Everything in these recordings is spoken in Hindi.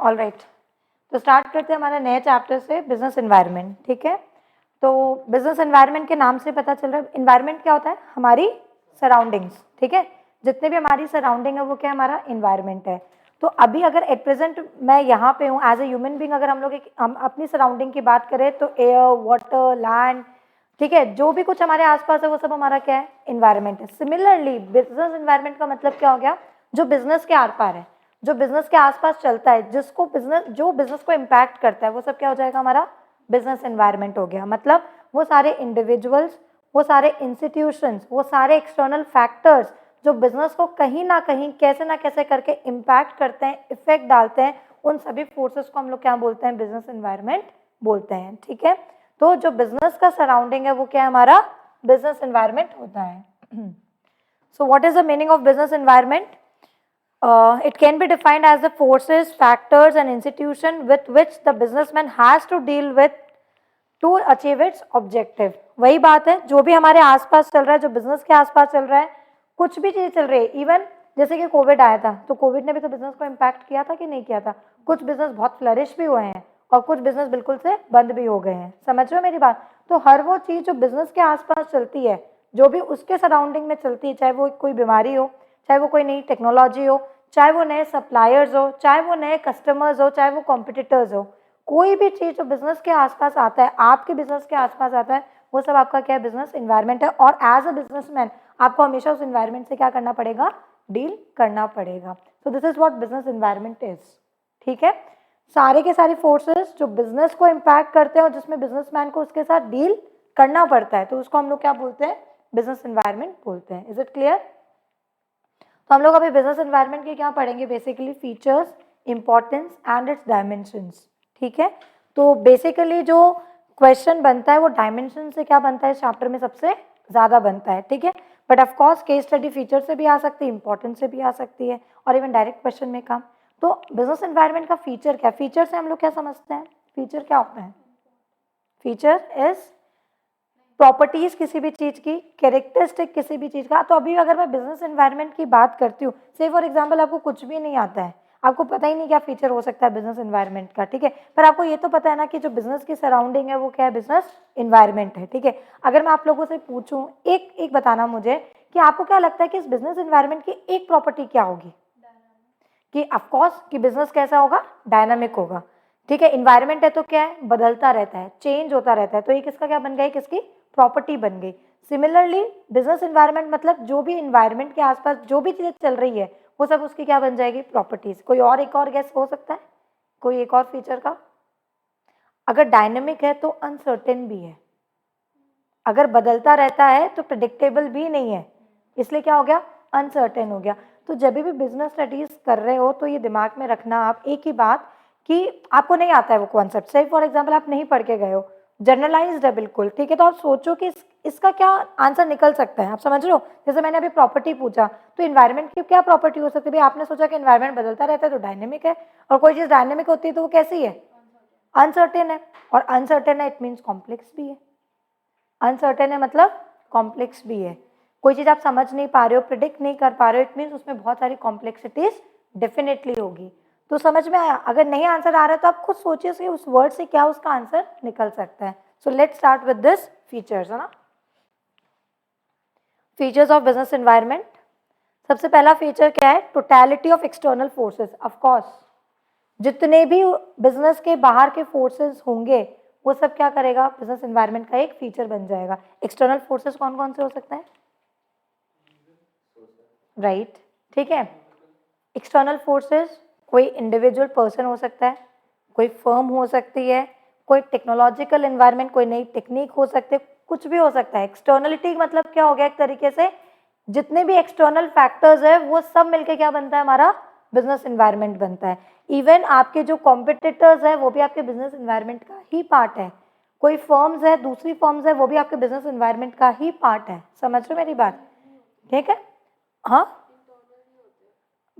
ऑल राइट, तो स्टार्ट करते हैं हमारे नए चैप्टर से, बिजनेस एनवायरनमेंट। ठीक है, तो बिजनेस एनवायरनमेंट के नाम से पता चल रहा है एनवायरनमेंट क्या होता है, हमारी सराउंडिंग्स। ठीक है, जितने भी हमारी सराउंडिंग है वो क्या हमारा एनवायरनमेंट है। तो अभी अगर एट प्रेजेंट मैं यहाँ पे हूँ एज ए ह्यूमन बीइंग, अगर हम लोग हम अपनी सराउंडिंग की बात करें तो एयर, वाटर, लैंड, ठीक है, जो भी कुछ हमारे आसपास है वो सब हमारा क्या है, एनवायरनमेंट है। सिमिलरली बिजनेस एनवायरनमेंट का मतलब क्या हो गया, जो बिजनेस के आर पार है, जो बिजनेस के आसपास चलता है, जिसको बिजनेस, जो बिजनेस को इम्पैक्ट करता है, वो सब क्या हो जाएगा, हमारा बिजनेस एनवायरनमेंट हो गया। मतलब वो सारे इंडिविजुअल्स, वो सारे इंस्टीट्यूशंस, वो सारे एक्सटर्नल फैक्टर्स जो बिजनेस को कहीं ना कहीं कैसे ना कैसे करके इम्पैक्ट करते हैं, इफेक्ट डालते हैं, उन सभी फोर्सेस को हम लोग क्या बोलते हैं, बिजनेस एनवायरनमेंट बोलते हैं। ठीक है, तो जो बिजनेस का सराउंडिंग है वो क्या है, हमारा बिजनेस एनवायरनमेंट होता है। So what is the meaning of business environment? It can be defined as the forces, factors and institution with which the businessman has to deal with to achieve its objective। वही बात है, जो भी हमारे आसपास चल रहा है, जो बिजनेस के आसपास चल रहा है, कुछ भी चीज चल रही है, इवन जैसे कि कोविड आया था, तो कोविड ने भी तो बिजनेस को इम्पैक्ट किया था कि नहीं किया था। कुछ बिजनेस बहुत फ्लरिश भी हुए हैं और कुछ बिजनेस बिल्कुल से बंद भी हो गए हैं। समझ रहे हो मेरी बात? तो हर वो चीज जो बिजनेस के आसपास चलती है, जो भी उसके सराउंडिंग में चलती है, चाहे वो कोई बीमारी हो, चाहे वो कोई नई टेक्नोलॉजी हो, चाहे वो नए सप्लायर्स हो, चाहे वो नए कस्टमर्स हो, चाहे वो कॉम्पिटिटर्स हो, कोई भी चीज जो बिजनेस के आसपास आता है, आपके बिजनेस के आसपास आता है, वो सब आपका क्या है, बिजनेस एनवायरनमेंट है। और एज अ बिजनेसमैन आपको हमेशा उस एनवायरनमेंट से क्या करना पड़ेगा, डील करना पड़ेगा। सो this is what business environment is. ठीक है, सारे के सारे फोर्सेस जो बिजनेस को इम्पैक्ट करते हैं और जिसमें बिजनेसमैन को उसके साथ डील करना पड़ता है, तो उसको हम लोग क्या बोलते हैं, बिजनेस एनवायरनमेंट बोलते हैं। Is it clear? तो हम लोग अभी बिजनेस एनवायरनमेंट के क्या पढ़ेंगे, basically features, importance and it's dimensions. ठीक है, तो बेसिकली जो क्वेश्चन बनता है वो डायमेंशन से क्या बनता है, इस चैप्टर में सबसे ज्यादा बनता है। ठीक है, but of course case study feature से भी आ सकती है, इंपॉर्टेंस से भी आ सकती है, और इवन डायरेक्ट क्वेश्चन में काम। तो बिजनेस एनवायरनमेंट का फीचर क्या, फीचर से हम लोग क्या समझते हैं, फीचर क्या होता है, फीचर इज प्रॉपर्टीज किसी भी चीज की, कैरेक्टरिस्टिक किसी भी चीज का। तो अभी अगर मैं बिजनेस एनवायरनमेंट की बात करती हूँ, से फॉर एग्जांपल आपको कुछ भी नहीं आता है, आपको पता ही नहीं क्या फीचर हो सकता है बिजनेस एनवायरनमेंट का, ठीक है, पर आपको ये तो पता है ना कि जो बिजनेस की सराउंडिंग है वो क्या है, बिजनेस एनवायरनमेंट है। ठीक है, अगर मैं आप लोगों से पूछूं, एक एक बताना मुझे कि आपको क्या लगता है कि इस बिजनेस एनवायरनमेंट की एक प्रॉपर्टी क्या होगी, कि ऑफकोर्स कि बिजनेस कैसा होगा, डायनामिक होगा। ठीक है, इन्वायरमेंट है तो क्या है, बदलता रहता है, चेंज होता रहता है, तो ये किसका क्या बन गया, किसकी प्रॉपर्टी बन गई। सिमिलरली बिजनेस एनवायरनमेंट मतलब जो भी इन्वायरमेंट के आसपास जो भी चीजें चल रही है वो सब उसकी क्या बन जाएगी, प्रॉपर्टीज। कोई और एक और गेस हो सकता है, कोई एक और फीचर का? अगर डायनेमिक है तो अनसर्टेन भी है, अगर बदलता रहता है तो प्रिडिक्टेबल भी नहीं है, इसलिए क्या हो गया, अनसर्टेन हो गया। तो जब भी बिजनेस स्टडीज कर रहे हो तो ये दिमाग में रखना आप एक ही बात, कि आपको नहीं आता है वो कॉन्सेप्ट, से फॉर एग्जांपल आप नहीं पढ़ के गए हो, जनरलाइज्ड है बिल्कुल, ठीक है, तो आप सोचो कि इसका क्या आंसर निकल सकता है। आप समझ रहे हो, जैसे मैंने अभी प्रॉपर्टी पूछा, तो इन्वायरमेंट की क्या प्रॉपर्टी हो सकती है, भाई आपने सोचा कि इन्वायरमेंट बदलता रहता है तो डायनेमिक है, और कोई चीज डायनेमिक होती है तो वो कैसी है, अनसर्टेन है, और अनसर्टेन है इट मीन्स कॉम्प्लेक्स भी है। अनसर्टेन है मतलब कॉम्प्लेक्स भी है, कोई चीज आप समझ नहीं पा रहे हो, प्रिडिक्ट नहीं कर पा रहे हो, इट मीन्स उसमें बहुत सारी कॉम्प्लेक्सिटीज डेफिनेटली होगी। तो समझ में आया? अगर नहीं आंसर आ रहा है तो आप खुद सोचिए कि उस वर्ड से क्या उसका आंसर निकल सकता है। So let's start with this features, है ना, फीचर्स ऑफ बिजनेस एनवायरनमेंट। सबसे पहला फीचर क्या है, totality of external forces. Of course जितने भी बिजनेस के बाहर के फोर्सेस होंगे वो सब क्या करेगा, बिजनेस एनवायरनमेंट का एक फीचर बन जाएगा। एक्सटर्नल फोर्सेस कौन कौन से हो सकते हैं, राइट, ठीक है, एक्सटर्नल फोर्सेस कोई इंडिविजुअल पर्सन हो सकता है, कोई फर्म हो सकती है, कोई टेक्नोलॉजिकल एनवायरनमेंट, कोई नई टेक्निक हो सकती है, कुछ भी हो सकता है। एक्सटर्नलिटी मतलब क्या हो गया, एक तरीके से जितने भी एक्सटर्नल फैक्टर्स है वो सब मिलके क्या बनता है, हमारा बिजनेस एनवायरनमेंट बनता है। इवन आपके जो कॉम्पिटिटर्स है वो भी आपके बिजनेस एनवायरनमेंट का ही पार्ट है, कोई फर्म्स है, दूसरी फर्म्स है, वो भी आपके बिजनेस एनवायरनमेंट का ही पार्ट है। समझ रहे हो मेरी बात? ठीक है, हाँ,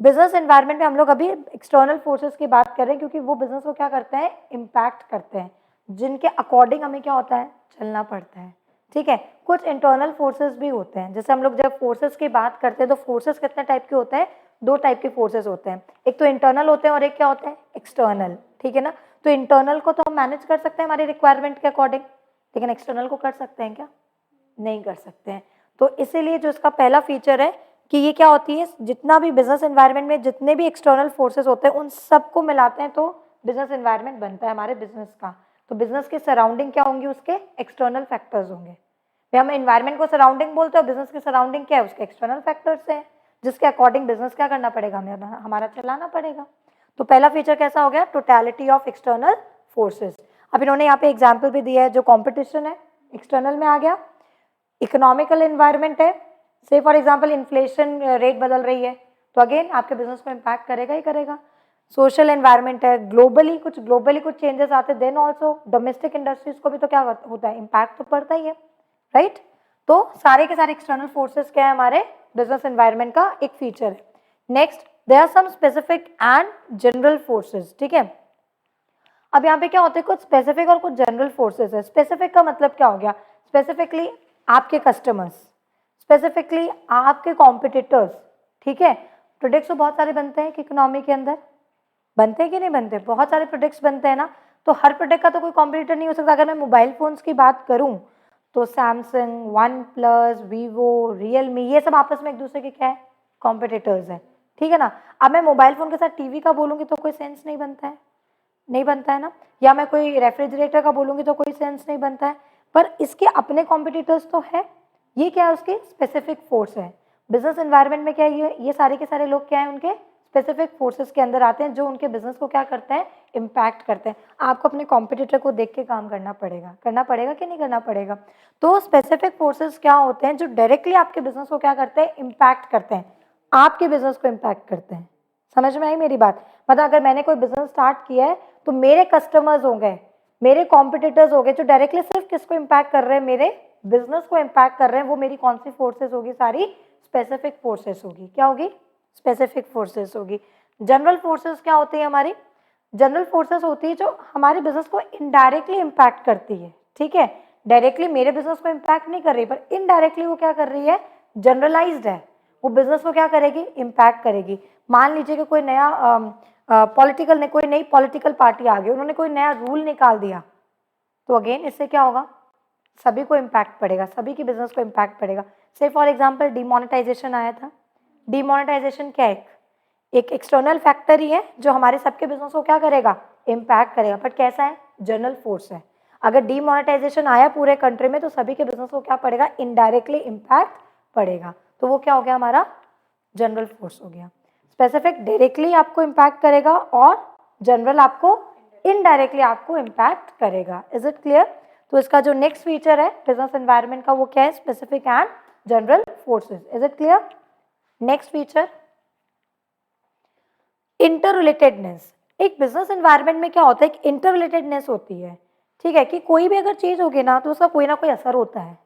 बिजनेस एनवायरनमेंट में हम लोग अभी एक्सटर्नल फोर्सेस की बात कर रहे हैं, क्योंकि वो बिजनेस को क्या करते हैं, इम्पैक्ट करते हैं, जिनके अकॉर्डिंग हमें क्या होता है, चलना पड़ता है। ठीक है, कुछ इंटरनल फोर्सेस भी होते हैं, जैसे हम लोग जब फोर्सेस की बात करते हैं तो फोर्सेस कितने टाइप के होते हैं, दो टाइप के फोर्सेस होते हैं, एक तो इंटरनल होते हैं और एक क्या होते हैं, एक्सटर्नल, ठीक है ना। तो इंटरनल को तो हम मैनेज कर सकते हैं हमारी रिक्वायरमेंट के अकॉर्डिंग, लेकिन एक्सटर्नल को कर सकते हैं क्या? नहीं कर सकते हैं। तो इसीलिए जो इसका पहला फीचर है कि ये क्या होती है, जितना भी बिजनेस एनवायरनमेंट में जितने भी एक्सटर्नल फोर्सेस होते हैं उन सबको मिलाते हैं तो बिजनेस एनवायरनमेंट बनता है हमारे बिजनेस का। तो बिजनेस के सराउंडिंग क्या होंगी, उसके एक्सटर्नल फैक्टर्स होंगे। हम एनवायरनमेंट को सराउंडिंग बोलते हैं, बिजनेस की सराउंडिंग क्या है, उसके एक्सटर्नल फैक्टर्स है, जिसके अकॉर्डिंग बिजनेस क्या करना पड़ेगा, हमें हमारा चलाना पड़ेगा। तो पहला फीचर कैसा हो गया, टोटलिटी ऑफ एक्सटर्नल फोर्सेस। अब इन्होंने यहाँ पे एग्जाम्पल भी दिया है, जो कॉम्पिटिशन है एक्सटर्नल में आ गया। इकोनॉमिकल एनवायरनमेंट है, से फॉर एग्जाम्पल इन्फ्लेशन रेट बदल रही है तो अगेन आपके बिजनेस को इम्पैक्ट करेगा ही करेगा। सोशल एनवायरनमेंट है, ग्लोबली कुछ चेंजेस आते हैं, देन ऑल्सो डोमेस्टिक इंडस्ट्रीज को भी तो क्या होता है, इम्पैक्ट तो पड़ता ही है, राइट। तो सारे के सारे एक्सटर्नल फोर्सेस क्या है, हमारे बिजनेस एनवायरनमेंट का एक फीचर है। Next, there are some specific and general forces, ठीक है। अब यहाँ पे क्या होता है, कुछ स्पेसिफिक और कुछ जनरल फोर्सेस है। स्पेसिफिक का मतलब क्या हो गया, स्पेसिफिकली आपके कस्टमर्स, स्पेसिफिकली आपके कॉम्पिटिटर्स, ठीक है। प्रोडक्ट्स तो बहुत सारे बनते हैं कि इकोनॉमी के अंदर बनते हैं कि नहीं बनते, बहुत सारे प्रोडक्ट्स बनते हैं ना। तो हर प्रोडक्ट का तो कोई कॉम्पिटिटर नहीं हो सकता। अगर मैं मोबाइल फोन्स की बात करूं तो Samsung, one plus, Vivo, Realme, ये सब आपस में एक दूसरे के क्या है, कॉम्पिटिटर्स हैं, ठीक है ना। अब मैं मोबाइल फोन के साथ टीवी का बोलूंगी तो कोई सेंस नहीं बनता है, नहीं बनता है ना। या मैं कोई रेफ्रिजरेटर का बोलूंगी तो कोई सेंस नहीं बनता है, पर इसके अपने कॉम्पिटिटर्स तो है। ये क्या है, उसके स्पेसिफिक फोर्स है। बिजनेस एनवायरनमेंट में क्या है, ये सारे के सारे लोग क्या है, उनके स्पेसिफिक फोर्सेस के अंदर आते हैं, जो उनके बिजनेस को क्या करते हैं, इम्पैक्ट करते हैं। आपको अपने कॉम्पिटिटर को देख के काम करना पड़ेगा कि नहीं करना पड़ेगा। तो स्पेसिफिक फोर्सेस क्या होते हैं, जो डायरेक्टली आपके बिजनेस को क्या करते हैं, इम्पैक्ट करते हैं, आपके बिजनेस को इम्पैक्ट करते हैं। समझ में आई मेरी बात। मतलब अगर मैंने कोई बिजनेस स्टार्ट किया है तो मेरे कस्टमर्स हो गए, मेरे कॉम्पिटिटर्स हो गए, जो डायरेक्टली सिर्फ किसको इम्पैक्ट कर रहे हैं, मेरे बिजनेस को इम्पैक्ट कर रहे हैं। वो मेरी कौन सी फोर्सेस होगी, सारी स्पेसिफिक फोर्सेस होगी। क्या होगी, स्पेसिफिक फोर्सेस होगी। जनरल फोर्सेस क्या होती है हमारी, जनरल फोर्सेस होती है जो हमारे बिजनेस को इनडायरेक्टली इम्पैक्ट करती है, ठीक है। डायरेक्टली मेरे बिजनेस को इम्पैक्ट नहीं कर रही, पर इनडायरेक्टली वो क्या कर रही है, जनरलाइज्ड है, वो बिजनेस को क्या करेगी, इम्पैक्ट करेगी। मान लीजिए कि कोई नया कोई नई पॉलिटिकल पार्टी आ गई, उन्होंने कोई नया रूल निकाल दिया, तो अगेन इससे क्या होगा, सभी को इम्पैक्ट पड़ेगा, सभी की बिजनेस को इम्पैक्ट पड़ेगा। से फॉर एग्जांपल डिमोनेटाइजेशन आया था। डिमोनेटाइजेशन क्या है, एक एक्सटर्नल फैक्टर ही है जो हमारे सबके बिजनेस को क्या करेगा, इम्पैक्ट करेगा, बट कैसा है, जनरल फोर्स है। अगर डिमोनेटाइजेशन आया पूरे कंट्री में तो सभी के बिजनेस को क्या पड़ेगा, इनडायरेक्टली इम्पैक्ट पड़ेगा। तो वो क्या हो गया, हमारा जनरल फोर्स हो गया। स्पेसिफिक डायरेक्टली आपको इम्पैक्ट करेगा और जनरल आपको इनडायरेक्टली आपको इम्पैक्ट करेगा। Is it clear. तो इसका जो नेक्स्ट फीचर है बिजनेस एनवायरनमेंट का, वो क्या है, specific and general forces. Is it clear. Next feature, interrelatedness. एक बिजनेस एनवायरनमेंट में क्या होता है, एक इंटररिलेटेडनेस होती है, ठीक है, कि कोई भी अगर चीज होगी ना तो उसका कोई ना कोई असर होता है,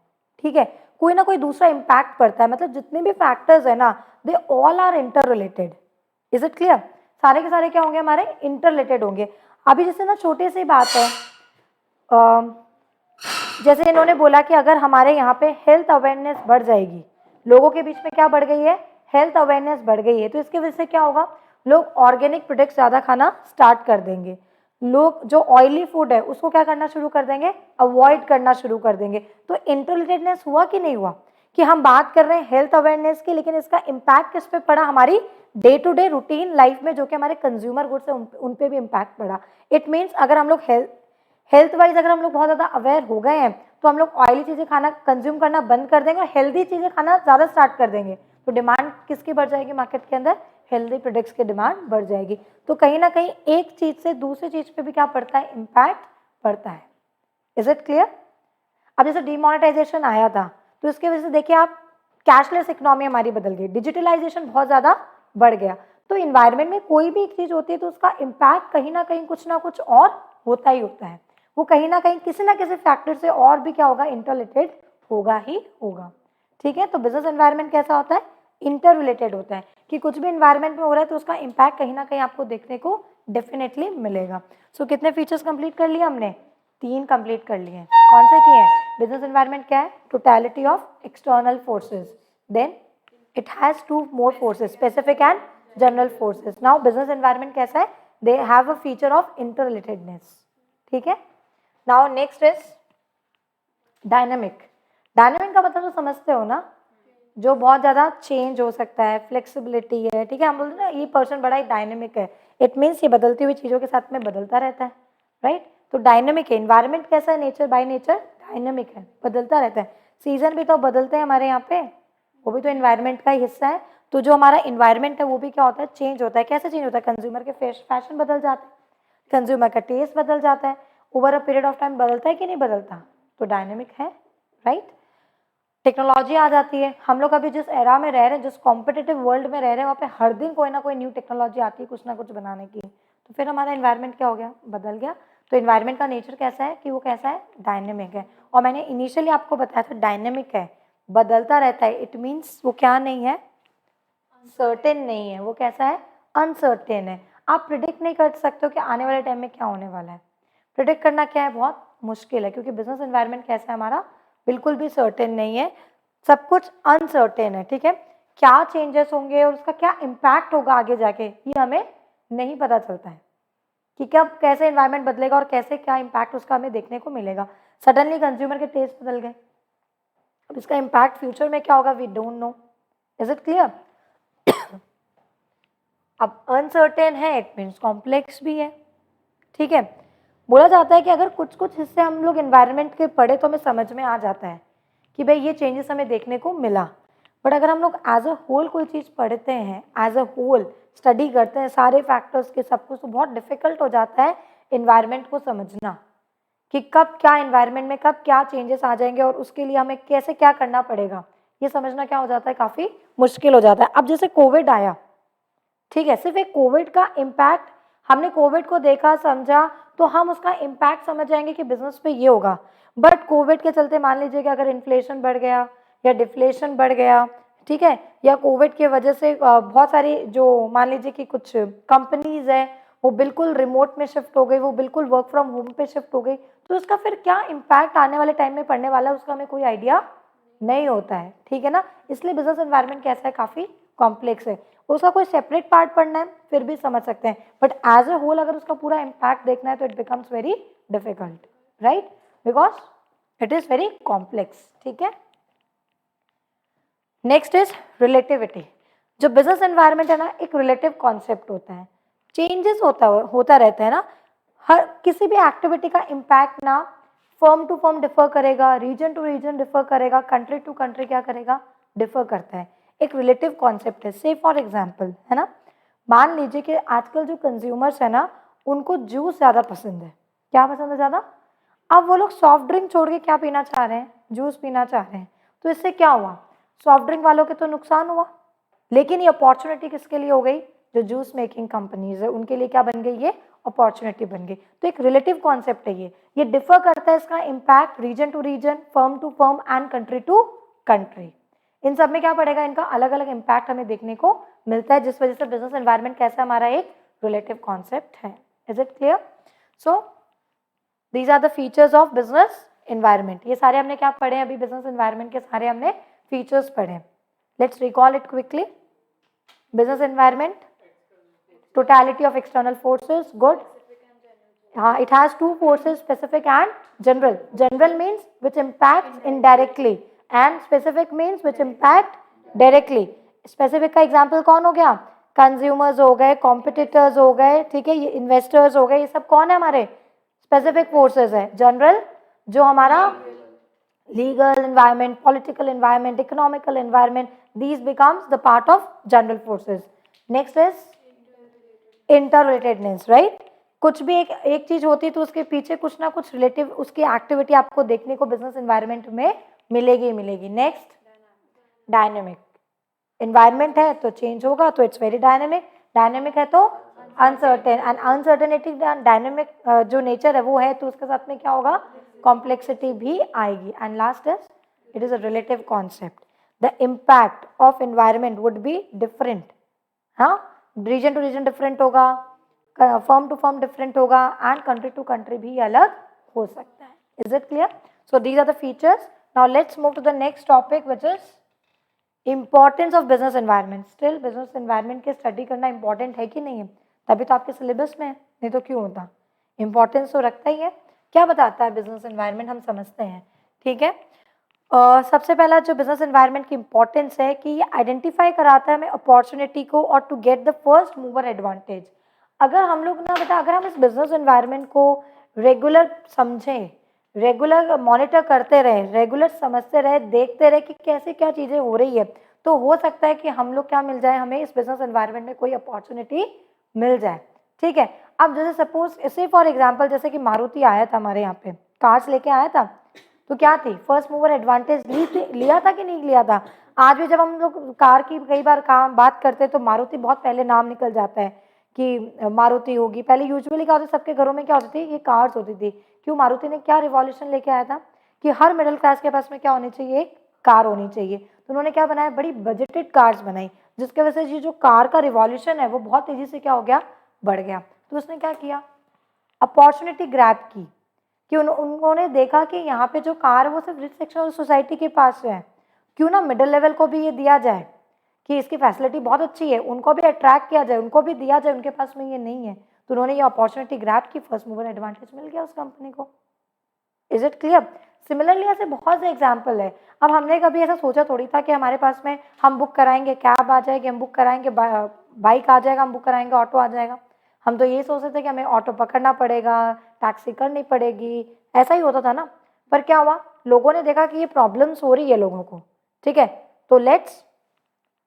ठीक है, कोई ना कोई दूसरा इम्पैक्ट पड़ता है। मतलब जितने भी फैक्टर्स है ना, they all are interrelated. Is it clear. सारे के सारे क्या होंगे, हमारे इंटर रिलेटेड होंगे। अभी जैसे ना छोटी सी बात है, जैसे इन्होंने बोला कि अगर हमारे यहाँ पे हेल्थ अवेयरनेस बढ़ जाएगी, लोगों के बीच में क्या बढ़ गई है, हेल्थ अवेयरनेस बढ़ गई है, तो इसकी वजह से क्या होगा, लोग ऑर्गेनिक प्रोडक्ट्स ज़्यादा खाना स्टार्ट कर देंगे। लोग जो ऑयली फूड है उसको क्या करना शुरू कर देंगे, अवॉइड करना शुरू कर देंगे। तो इंटररिलेटेडनेस हुआ कि नहीं हुआ, कि हम बात कर रहे हैं हेल्थ अवेयरनेस की, लेकिन इसका इम्पैक्ट किस पे पड़ा, हमारी day to day routine life में, जो कि हमारे कंज्यूमर गुड्स है उन पे भी इम्पैक्ट पड़ा। इट मीन्स अगर हम लोग हेल्थ वाइज अगर हम लोग बहुत ज़्यादा अवेयर हो गए हैं तो हम लोग ऑयली चीज़ें खाना कंज्यूम करना बंद कर देंगे और हेल्दी चीज़ें खाना ज़्यादा स्टार्ट कर देंगे। तो डिमांड किसकी बढ़ जाएगी मार्केट के अंदर, हेल्दी प्रोडक्ट्स की डिमांड बढ़ जाएगी। तो कहीं ना कहीं एक चीज़ से दूसरी चीज़ पे भी क्या पड़ता है, इम्पैक्ट पड़ता है। Is it clear. अब जैसे डिमोनेटाइजेशन आया था तो इसकी वजह से देखिए आप, कैशलेस इकोनॉमी हमारी बदल गई, डिजिटलाइजेशन बहुत ज़्यादा बढ़ गया। तो इन्वायरमेंट में कोई भी एक चीज़ होती है तो उसका इम्पैक्ट कहीं ना कहीं कुछ ना कुछ और होता ही होता है। वो कहीं ना कहीं किसी ना किसी फैक्टर से और भी क्या होगा, इंटररिलेटेड होगा ही होगा, ठीक है। तो बिजनेस एनवायरनमेंट कैसा होता है, इंटर रिलेटेड होता है, कि कुछ भी एनवायरनमेंट में हो रहा है तो उसका इम्पैक्ट कहीं ना कहीं आपको देखने को डेफिनेटली मिलेगा। सो कितने फीचर्स कंप्लीट कर लिए हमने, 3 कंप्लीट कर लिए हैं। कौन से किए हैं, बिजनेस एनवायरनमेंट क्या है, totality of external forces, then it has 2 more forces, specific and general forces. Now business environment कैसा है, they have a feature of interrelatedness, ठीक है। Now next is dynamic. Dynamic का मतलब तो समझते हो ना, जो बहुत ज़्यादा चेंज हो सकता है, फ्लेक्सिबिलिटी है, ठीक है। हम बोलते हैं ना ये पर्सन बड़ा ही डायनेमिक है, इट मीन्स ये बदलती हुई चीज़ों के साथ में बदलता रहता है, राइट। तो डायनेमिक है। इन्वायरमेंट कैसा है, नेचर बाय नेचर डायनेमिक है, बदलता रहता है। सीजन भी तो बदलते हैं हमारे यहाँ पे, वो भी तो इन्वायरमेंट का ही हिस्सा है। तो जो हमारा इन्वायरमेंट है वो भी क्या होता है, चेंज होता है। कैसे चेंज होता है, कंज्यूमर के फैशन बदल जाते हैं, कंज्यूमर का टेस्ट बदल जाता है, over a period of time बदलता है कि नहीं बदलता, तो डायनेमिक है, राइट। टेक्नोलॉजी आ जाती है, हम लोग अभी जिस एरा में रह रहे हैं, जिस कॉम्पिटिटिव वर्ल्ड में रह रहे हैं, वहाँ पे हर दिन कोई ना कोई न्यू टेक्नोलॉजी आती है कुछ ना कुछ बनाने की, तो फिर हमारा इन्वायरमेंट क्या हो गया, बदल गया। तो इन्वायरमेंट का नेचर कैसा है कि वो कैसा है, डायनेमिक है। और मैंने इनिशियली आपको बताया था डायनेमिक है, बदलता रहता है, इट मीन्स वो क्या नहीं है, सर्टेन नहीं है, वो कैसा है, अनसर्टेन है। आप प्रिडिक्ट नहीं कर सकते हो कि आने वाले टाइम में क्या होने वाला है। प्रिडिक्ट करना क्या है, बहुत मुश्किल है, क्योंकि बिजनेस एनवायरनमेंट कैसा है हमारा, बिल्कुल भी सर्टेन नहीं है, सब कुछ अनसर्टेन है, ठीक है। क्या चेंजेस होंगे और उसका क्या इम्पैक्ट होगा आगे जाके, ये हमें नहीं पता चलता है कि कब कैसे एनवायरनमेंट बदलेगा और कैसे क्या इम्पैक्ट उसका हमें देखने को मिलेगा। सडनली कंज्यूमर के टेस्ट बदल गए, अब इसका इम्पैक्ट फ्यूचर में क्या होगा, we don't know. Is it clear. अब अनसर्टेन है, इट मीन्स कॉम्प्लेक्स भी है, ठीक है। बोला जाता है कि अगर कुछ कुछ हिस्से हम लोग एनवायरनमेंट के पढ़े तो हमें समझ में आ जाता है कि भाई ये चेंजेस हमें देखने को मिला। बट अगर हम लोग एज अ होल कोई चीज़ पढ़ते हैं, एज अ होल स्टडी करते हैं सारे फैक्टर्स के सब कुछ, तो बहुत डिफिकल्ट हो जाता है एनवायरनमेंट को समझना कि कब क्या एनवायरनमेंट में कब क्या चेंजेस आ जाएंगे और उसके लिए हमें कैसे क्या करना पड़ेगा, ये समझना क्या हो जाता है, काफ़ी मुश्किल हो जाता है। अब जैसे कोविड आया, ठीक है, सिर्फ एक कोविड का इम्पैक्ट, हमने कोविड को देखा समझा तो हम उसका इम्पैक्ट समझ जाएंगे कि बिजनेस पे ये होगा। बट कोविड के चलते मान लीजिए कि अगर इन्फ्लेशन बढ़ गया या डिफ्लेशन बढ़ गया, ठीक है, या कोविड की वजह से बहुत सारी जो मान लीजिए कि कुछ कंपनीज है वो बिल्कुल रिमोट में शिफ्ट हो गई, वो बिल्कुल वर्क फ्रॉम होम पे शिफ्ट हो गई, तो उसका फिर क्या इम्पैक्ट आने वाले टाइम में पड़ने वाला है उसका हमें कोई आइडिया नहीं होता है, ठीक है ना। इसलिए बिजनेस एनवायरनमेंट कैसा है, काफ़ी कॉम्प्लेक्स है। उसका कोई सेपरेट पार्ट पढ़ना है फिर भी समझ सकते हैं, बट एज अ होल अगर उसका पूरा इम्पैक्ट देखना है तो it becomes very difficult, right, because it is very complex, ठीक है। Next is relativity. जो बिजनेस एनवायरनमेंट है ना, एक रिलेटिव कॉन्सेप्ट होता है, चेंजेस होता रहता है ना, हर किसी भी एक्टिविटी का इम्पैक्ट ना फर्म टू फर्म डिफर करेगा, रीजन टू रीजन डिफर करेगा, कंट्री टू कंट्री क्या करेगा, डिफर करता है। एक रिलेटिव कॉन्सेप्ट है। से फॉर एग्जाम्पल है ना, मान लीजिए कि आजकल जो कंज्यूमर्स है ना उनको जूस ज़्यादा पसंद है। क्या पसंद है ज़्यादा, अब वो लोग सॉफ्ट ड्रिंक छोड़ के क्या पीना चाह रहे हैं, जूस पीना चाह रहे हैं। तो इससे क्या हुआ, सॉफ्ट ड्रिंक वालों के तो नुकसान हुआ, लेकिन ये अपॉर्चुनिटी किसके लिए हो गई, जो जूस मेकिंग कंपनीज है उनके लिए क्या बन गई, ये अपॉर्चुनिटी बन गई। तो एक रिलेटिव कॉन्सेप्ट है ये डिफर करता है इसका impact region to region, firm to firm and country to country. इन सब में क्या पड़ेगा, इनका अलग अलग इम्पैक्ट हमें देखने को मिलता है, जिस वजह से बिजनेस एनवायरनमेंट कैसा हमारा एक रिलेटिव कॉन्सेप्ट है। Is it clear. So these are the features of business environment. ये सारे हमने क्या पढ़े अभी, बिजनेस एनवायरनमेंट के सारे हमने फीचर्स पढ़े। Let's recall it quickly. Business environment, totality of external forces, good. It has two forces, specific and general. General means which impacts indirectly and specific means which impact directly. Specific का example कौन हो गया, consumers हो गए, competitors हो गए, ठीक है, ये investors हो गए, ये सब कौन है हमारे specific forces है। general जो हमारा legal environment, political environment, economical environment, these becomes the part of general forces. Next is interrelatedness, right. कुछ भी एक चीज होती है तो उसके पीछे कुछ ना कुछ रिलेटिव उसकी एक्टिविटी आपको देखने को बिजनेस एनवायरनमेंट में मिलेगी मिलेगी। Next dynamic. एनवायरनमेंट है तो चेंज होगा, तो इट्स वेरी डायनेमिक। डायनेमिक है तो अनसर्टेन, एंड अनसर्टेनिटी डायनेमिक जो नेचर है वो है तो उसके साथ में क्या होगा, कॉम्प्लेक्सिटी भी आएगी। And last is it is a relative concept. The impact of environment would be different, हाँ, रीजन टू रीजन डिफरेंट होगा, फर्म टू फर्म डिफरेंट होगा, एंड कंट्री टू कंट्री भी अलग हो सकता है। Is it clear. So these are the features. Now let's move to the next topic which is importance of business environment. Still business environment की स्टडी करना इंपॉर्टेंट है कि नहीं है, तभी तो आपके सिलेबस में है, नहीं तो क्यों होता। इंपॉर्टेंस तो रखता ही है। क्या बताता है बिजनेस एनवायरनमेंट हम समझते हैं, ठीक है। सबसे पहला जो बिजनेस एनवायरनमेंट की इंपॉर्टेंस है कि ये आइडेंटिफाई कराता है हमें अपॉर्चुनिटी को और to get the first mover advantage. अगर हम लोग ना बेटा, अगर हम इस बिजनेस एनवायरनमेंट को रेगुलर समझें, रेगुलर मॉनिटर करते रहे, रेगुलर समझते रहे, देखते रहे कि कैसे क्या चीज़ें हो रही है, तो हो सकता है कि हम लोग क्या मिल जाए, हमें इस बिजनेस एनवायरनमेंट में कोई अपॉर्चुनिटी मिल जाए, ठीक है। अब जैसे सपोज इसे फॉर एग्जांपल जैसे कि मारुति आया था हमारे यहाँ पे, कार्स लेके आया था, तो क्या थी, फर्स्ट मूवर एडवांटेज लिया था कि नहीं लिया था। आज भी जब हम लोग कार की कई बार बात करते हैं तो मारुति बहुत पहले नाम निकल जाता है कि मारुति होगी। पहले यूजुअली क्या होता, सबके घरों में क्या होती थी, ये कार्स होती थी। क्यों, मारुति ने क्या रिवॉल्यूशन लेके आया था कि हर मिडिल क्लास के पास में क्या होनी चाहिए, एक कार होनी चाहिए। तो उन्होंने क्या बनाया, बड़ी बजटेड कार्स बनाई, जिसके वजह से ये जो कार का रिवॉल्यूशन है वो बहुत तेजी से क्या हो गया, बढ़ गया। तो उसने क्या किया, अपॉर्चुनिटी ग्रैब की कि उन्होंने देखा कि यहाँ पे जो कार है वो सिर्फ रिच सेक्शन ऑफ सोसाइटी के पास है, क्यों ना मिडिल लेवल को भी ये दिया जाए कि इसकी फैसिलिटी बहुत अच्छी है, उनको भी अट्रैक्ट किया जाए, उनको भी दिया जाए, उनके पास में ये नहीं है। तो उन्होंने ये अपॉर्चुनिटी ग्रैब की, फर्स्ट मूवर एडवांटेज मिल गया उस कंपनी को। Is it clear. सिमिलरली ऐसे बहुत से एग्जाम्पल है। अब हमने कभी ऐसा सोचा थोड़ी था कि हमारे पास में हम बुक कराएंगे कैब आ जाएगी, हम बुक कराएंगे बाइक आ जाएगा, हम बुक कराएंगे ऑटो आ जाएगा। हम तो ये सोचते थे कि हमें ऑटो पकड़ना पड़ेगा, टैक्सी करनी पड़ेगी, ऐसा ही होता था ना। पर क्या हुआ, लोगों ने देखा कि ये प्रॉब्लम्स हो रही है लोगों को, ठीक है, तो लेट्स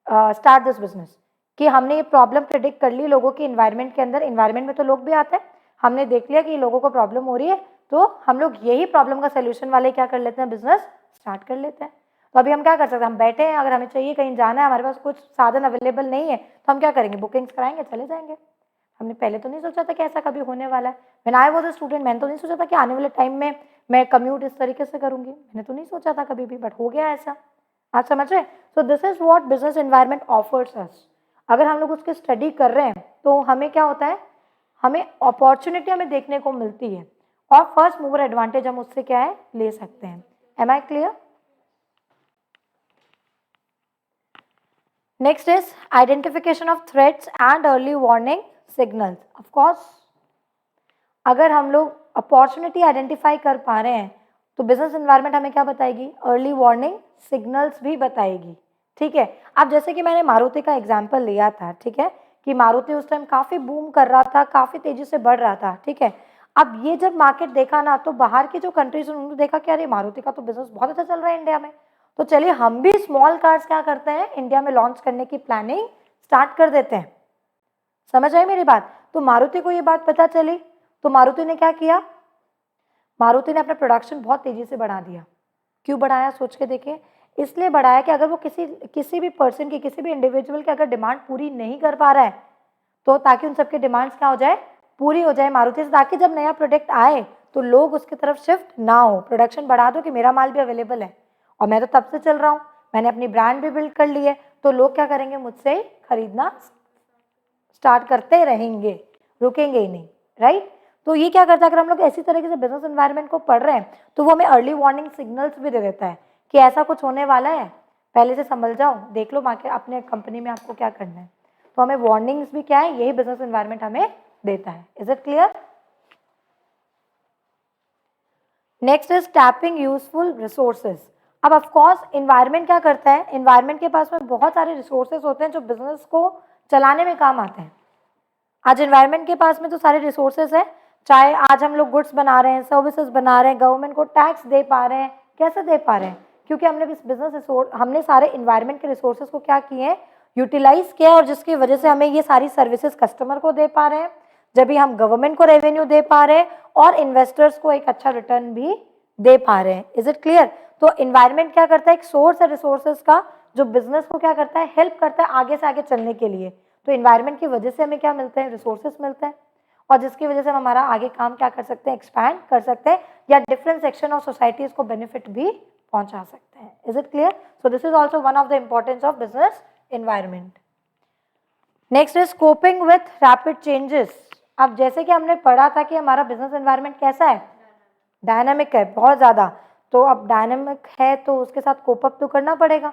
स्टार्ट दिस बिजनेस। कि हमने ये प्रॉब्लम प्रिडिक्ट कर ली लोगों की इन्वायरमेंट के अंदर, इन्वायरमेंट में तो लोग भी आते हैं, हमने देख लिया कि लोगों को प्रॉब्लम हो रही है, तो हम लोग यही प्रॉब्लम का सोल्यूशन वाले क्या कर लेते हैं, बिजनेस स्टार्ट कर लेते हैं। तो अभी हम क्या कर सकते हैं, हम बैठे हैं, अगर हमें चाहिए कहीं जाना है, हमारे पास कुछ साधन अवेलेबल नहीं है, तो हम क्या करेंगे, बुकिंग्स कराएंगे, चले जाएंगे। हमने पहले तो नहीं सोचा था कि ऐसा कभी होने वाला है। When I was a student, मैंने तो नहीं सोचा था कि आने वाले टाइम में मैं कम्यूट इस तरीके से करूंगी, मैंने तो नहीं सोचा था कभी भी, बट हो गया ऐसा। आप समझ रहे हैं। So this is what business environment offers us. अगर हम लोग उसके स्टडी कर रहे हैं तो हमें क्या होता है, हमें अपॉर्चुनिटी हमें देखने को मिलती है और फर्स्ट मूवर एडवांटेज हम उससे क्या है, ले सकते हैं। Am I clear. Next is identification of threats and early warning signals. Of course अगर हम लोग अपॉर्चुनिटी आइडेंटिफाई कर पा रहे हैं तो बिजनेस एनवायरनमेंट हमें क्या बताएगी, अर्ली वार्निंग सिग्नल्स भी बताएगी, ठीक है। अब जैसे कि मैंने मारुति का एग्जांपल लिया था, ठीक है, कि मारुति उस टाइम काफी बूम कर रहा था, काफी तेजी से बढ़ रहा था, ठीक है। अब ये जब मार्केट देखा ना, तो बाहर की जो कंट्रीज उन्होंने देखा कि अरे मारुति का तो बिजनेस बहुत अच्छा चल रहा है इंडिया में, तो चलिए हम भी स्मॉल कार्स क्या करते हैं, इंडिया में लॉन्च करने की प्लानिंग स्टार्ट कर देते हैं। समझ आई मेरी बात। तो मारुति को ये बात पता चली, तो मारुति ने क्या किया, मारुति ने अपना प्रोडक्शन बहुत तेजी से बढ़ा दिया। क्यों बढ़ाया, सोच के देखिए। इसलिए बढ़ाया कि अगर वो किसी भी पर्सन की, किसी भी इंडिविजुअल की अगर डिमांड पूरी नहीं कर पा रहा है, तो ताकि उन सबके डिमांड्स क्या हो जाए, पूरी हो जाए मारुति से, ताकि जब नया प्रोडक्ट आए तो लोग उसकी तरफ शिफ्ट ना हो। प्रोडक्शन बढ़ा दो कि मेरा माल भी अवेलेबल है और मैं तो तब से चल रहा हूँ, मैंने अपनी ब्रांड भी बिल्ड कर ली है, तो लोग क्या करेंगे, मुझसे खरीदना स्टार्ट करते रहेंगे, रुकेंगे ही नहीं, राइट। तो ये क्या करता है, अगर हम लोग ऐसी तरीके से बिजनेस एनवायरनमेंट को पढ़ रहे हैं तो वो हमें अर्ली वार्निंग सिग्नल्स भी दे देता है कि ऐसा कुछ होने वाला है, पहले से संभल जाओ, देख लो मार्केट अपने कंपनी में आपको क्या करना है। तो हमें वार्निंग्स भी क्या है, यही बिजनेस एनवायरनमेंट हमें देता है। Is it clear. Next is tapping useful resources. अब ऑफकोर्स इन्वायरमेंट क्या करता है, इन्वायरमेंट के पास में बहुत सारे रिसोर्सेज होते हैं जो बिजनेस को चलाने में काम आते हैं। आज एनवायरनमेंट के पास में तो सारे रिसोर्सेज है, चाहे आज हम लोग गुड्स बना रहे हैं, सर्विसेज बना रहे हैं, गवर्नमेंट को टैक्स दे पा रहे हैं, कैसे दे पा रहे हैं, क्योंकि हमने इस बिजनेस रिसोर्स, हमने सारे इन्वायरमेंट के रिसोर्सेज को क्या किए हैं, यूटिलाइज किया, और जिसकी वजह से हमें ये सारी सर्विसेज कस्टमर को दे पा रहे हैं, जब भी हम गवर्नमेंट को रेवेन्यू दे पा रहे हैं और इन्वेस्टर्स को एक अच्छा रिटर्न भी दे पा रहे हैं। Is it clear. तो इन्वायरमेंट क्या करता है, एक सोर्स है रिसोर्सेज का जो बिजनेस को क्या करता है, हेल्प करता है आगे से आगे चलने के लिए। तो इन्वायरमेंट की वजह से हमें क्या मिलते हैं, रिसोर्सेज मिलते हैं, और जिसकी वजह से हम हमारा आगे काम क्या कर सकते हैं, एक्सपैंड कर सकते हैं, या डिफरेंट सेक्शन ऑफ सोसाइटीज को बेनिफिट भी पहुंचा सकते हैं। Is it clear. So this is also one of the importance of business environment. Next is coping with rapid changes. अब जैसे कि हमने पढ़ा था कि हमारा बिजनेस एनवायरमेंट कैसा है, डायनामिक है बहुत ज्यादा। तो अब डायनामिक है तो उसके साथ कोप अप तो करना पड़ेगा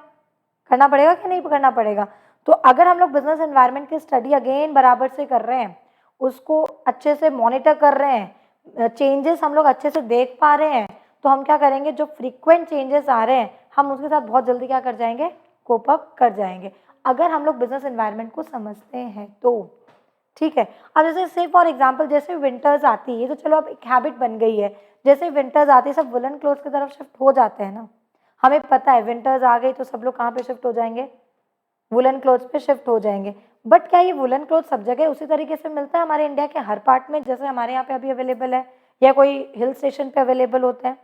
कि नहीं करना पड़ेगा। तो अगर हम लोग बिजनेस एनवायरनमेंट की स्टडी अगेन बराबर से कर रहे हैं उसको अच्छे से मॉनिटर कर रहे हैं, चेंजेस हम लोग अच्छे से देख पा रहे हैं, तो हम क्या करेंगे, जो फ्रीक्वेंट चेंजेस आ रहे हैं हम उसके साथ बहुत जल्दी क्या कर जाएंगे, कोप अप कर जाएंगे, अगर हम लोग बिजनेस एनवायरनमेंट को समझते हैं तो। ठीक है, अब जैसे से फॉर एग्जांपल जैसे विंटर्स आती है, तो चलो अब एक हैबिट बन गई है, जैसे विंटर्स आती है सब वुलन क्लोथ्स की तरफ शिफ्ट हो जाते हैं ना, हमें पता है विंटर्स आ गई तो सब लोग कहाँ पे शिफ्ट हो जाएंगे, वुलन क्लोथ्स पे शिफ्ट हो जाएंगे। बट क्या ये वुलन क्लोथ सब जगह उसी तरीके से मिलता है हमारे इंडिया के हर पार्ट में, जैसे हमारे यहाँ पे अभी अवेलेबल है, या कोई हिल स्टेशन पे अवेलेबल होता है?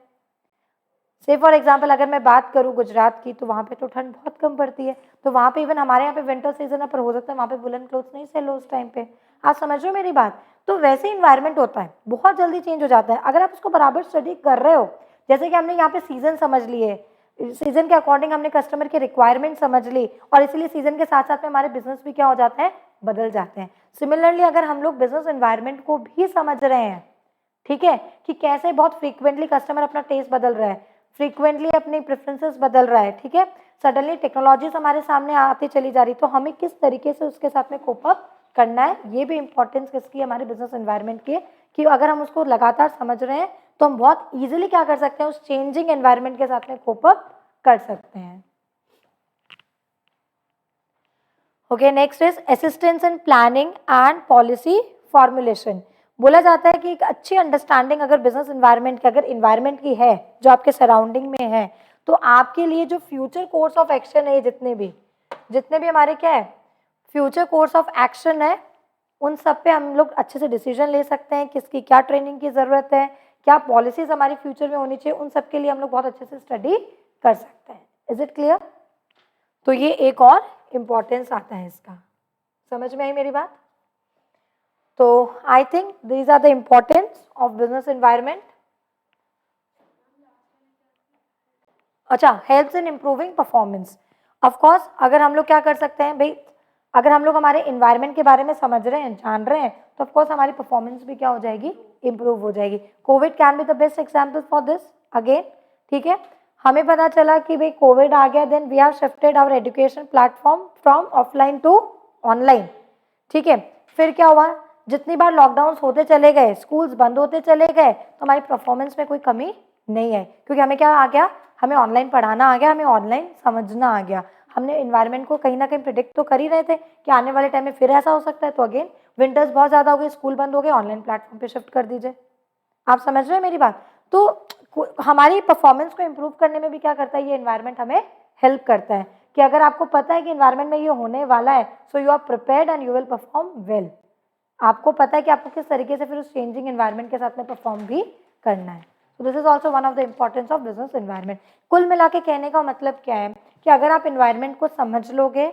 से फॉर एग्जाम्पल अगर मैं बात करूँ गुजरात की, तो वहाँ पे तो ठंड बहुत कम पड़ती है, तो वहाँ पे इवन हमारे यहाँ पे विंटर सीजन है, पर हो सकता है वहाँ पे वुलन क्लोथ्स नहीं सेल हो उस टाइम पे। आप समझ रहे हो मेरी बात? तो वैसे इन्वायरमेंट होता है, बहुत जल्दी चेंज हो जाता है अगर आप उसको बराबर स्टडी कर रहे हो। जैसे कि हमने यहाँ पे सीजन समझ लिए, सीजन के अकॉर्डिंग हमने कस्टमर की रिक्वायरमेंट समझ ली, और इसीलिए सीजन के साथ साथ में हमारे बिजनेस भी क्या हो जाते हैं, बदल जाते हैं। सिमिलरली अगर हम लोग बिजनेस एनवायरनमेंट को भी समझ रहे हैं, ठीक है, कि कैसे बहुत फ्रीक्वेंटली कस्टमर अपना टेस्ट बदल रहा है, फ्रीक्वेंटली अपनी प्रेफरेंसेस बदल रहा है, ठीक है, सडनली टेक्नोलॉजीज हमारे सामने आती चली जा रही, तो हमें किस तरीके से उसके साथ में कोप अप करना है, ये भी इंपॉर्टेंस किसकी है, हमारे बिजनेस एनवायरनमेंट की, कि अगर हम उसको लगातार समझ रहे हैं तो हम बहुत इजीली क्या कर सकते हैं, उस चेंजिंग एनवायरनमेंट के साथ में कोप अप कर सकते हैं। Okay, next is assistance in planning and policy formulation. बोला जाता है कि एक अच्छी अंडरस्टैंडिंग अगर बिजनेस एनवायरनमेंट की, अगर एनवायरनमेंट की है जो आपके सराउंडिंग में है, तो आपके लिए जो फ्यूचर कोर्स ऑफ एक्शन है, जितने भी हमारे क्या है फ्यूचर कोर्स ऑफ एक्शन है, उन सब पे हम लोग अच्छे से डिसीजन ले सकते हैं, किसकी क्या ट्रेनिंग की ज़रूरत है, क्या पॉलिसीज हमारी फ्यूचर में होनी चाहिए, उन सब के लिए हम लोग बहुत अच्छे से स्टडी कर सकते हैं। Is it clear? तो ये एक और इम्पोर्टेंस आता है इसका, समझ में आई मेरी बात? तो I think these are the importance of business environment. अच्छा, helps in improving performance. Of course अगर हम लोग क्या कर सकते हैं भाई, अगर हम लोग हमारे एनवायरनमेंट के बारे में समझ रहे हैं, जान रहे हैं, तो ऑफ कोर्स हमारी परफॉर्मेंस भी क्या हो जाएगी, इंप्रूव हो जाएगी। Covid can be the best example for this again. ठीक है, हमें पता चला कि भाई कोविड आ गया, then we have shifted our education platform from offline to online. ठीक है, फिर क्या हुआ, जितनी बार लॉकडाउन होते चले गए, स्कूल्स बंद होते चले गए, तो हमारी परफॉर्मेंस में कोई कमी नहीं आई, क्योंकि हमें क्या आ गया, हमें ऑनलाइन पढ़ाना आ गया, हमें ऑनलाइन समझना आ गया। हमने इन्वायरमेंट को कहीं ना कहीं प्रिडिक्ट तो कर ही रहे थे कि आने वाले टाइम में फिर ऐसा हो सकता है, तो अगेन विंटर्स बहुत ज़्यादा हो गए, स्कूल बंद हो गए, ऑनलाइन प्लेटफॉर्म पे शिफ्ट कर दीजिए। आप समझ रहे हैं मेरी बात? तो हमारी परफॉर्मेंस को इम्प्रूव करने में भी क्या करता है, ये इन्वायरमेंट हमें हेल्प करता है, कि अगर आपको पता है कि इन्वायरमेंट में ये होने वाला है, so you are prepared and you will perform well. आपको पता है कि आपको किस तरीके से फिर उस चेंजिंग एनवायरनमेंट के साथ में परफॉर्म भी करना है। तो this is also one of the importance of business environment. कुल मिला के कहने का मतलब क्या है, कि अगर आप एनवायरनमेंट को समझ लोगे,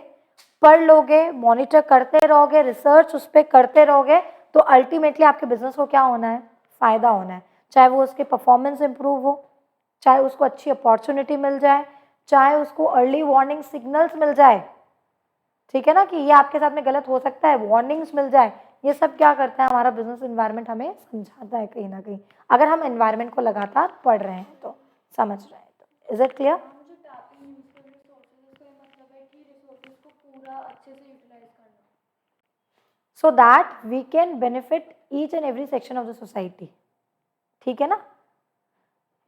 पढ़ लोगे, मॉनिटर करते रहोगे, रिसर्च उस पर करते रहोगे, तो अल्टीमेटली आपके बिजनेस को क्या होना है, फायदा होना है। चाहे वो उसके परफॉर्मेंस इंप्रूव हो, चाहे उसको अच्छी अपॉर्चुनिटी मिल जाए, चाहे उसको अर्ली वार्निंग सिग्नल्स मिल जाए, ठीक है ना, कि ये आपके साथ में गलत हो सकता है, वार्निंग्स मिल जाए, ये सब क्या करता है, हमारा बिजनेस एनवायरनमेंट हमें समझाता है कहीं ना कहीं, अगर हम एनवायरनमेंट को लगातार पढ़ रहे हैं तो, समझ रहे हैं तो। Is it clear? so that we can benefit each and every section of the society। ठीक है ना,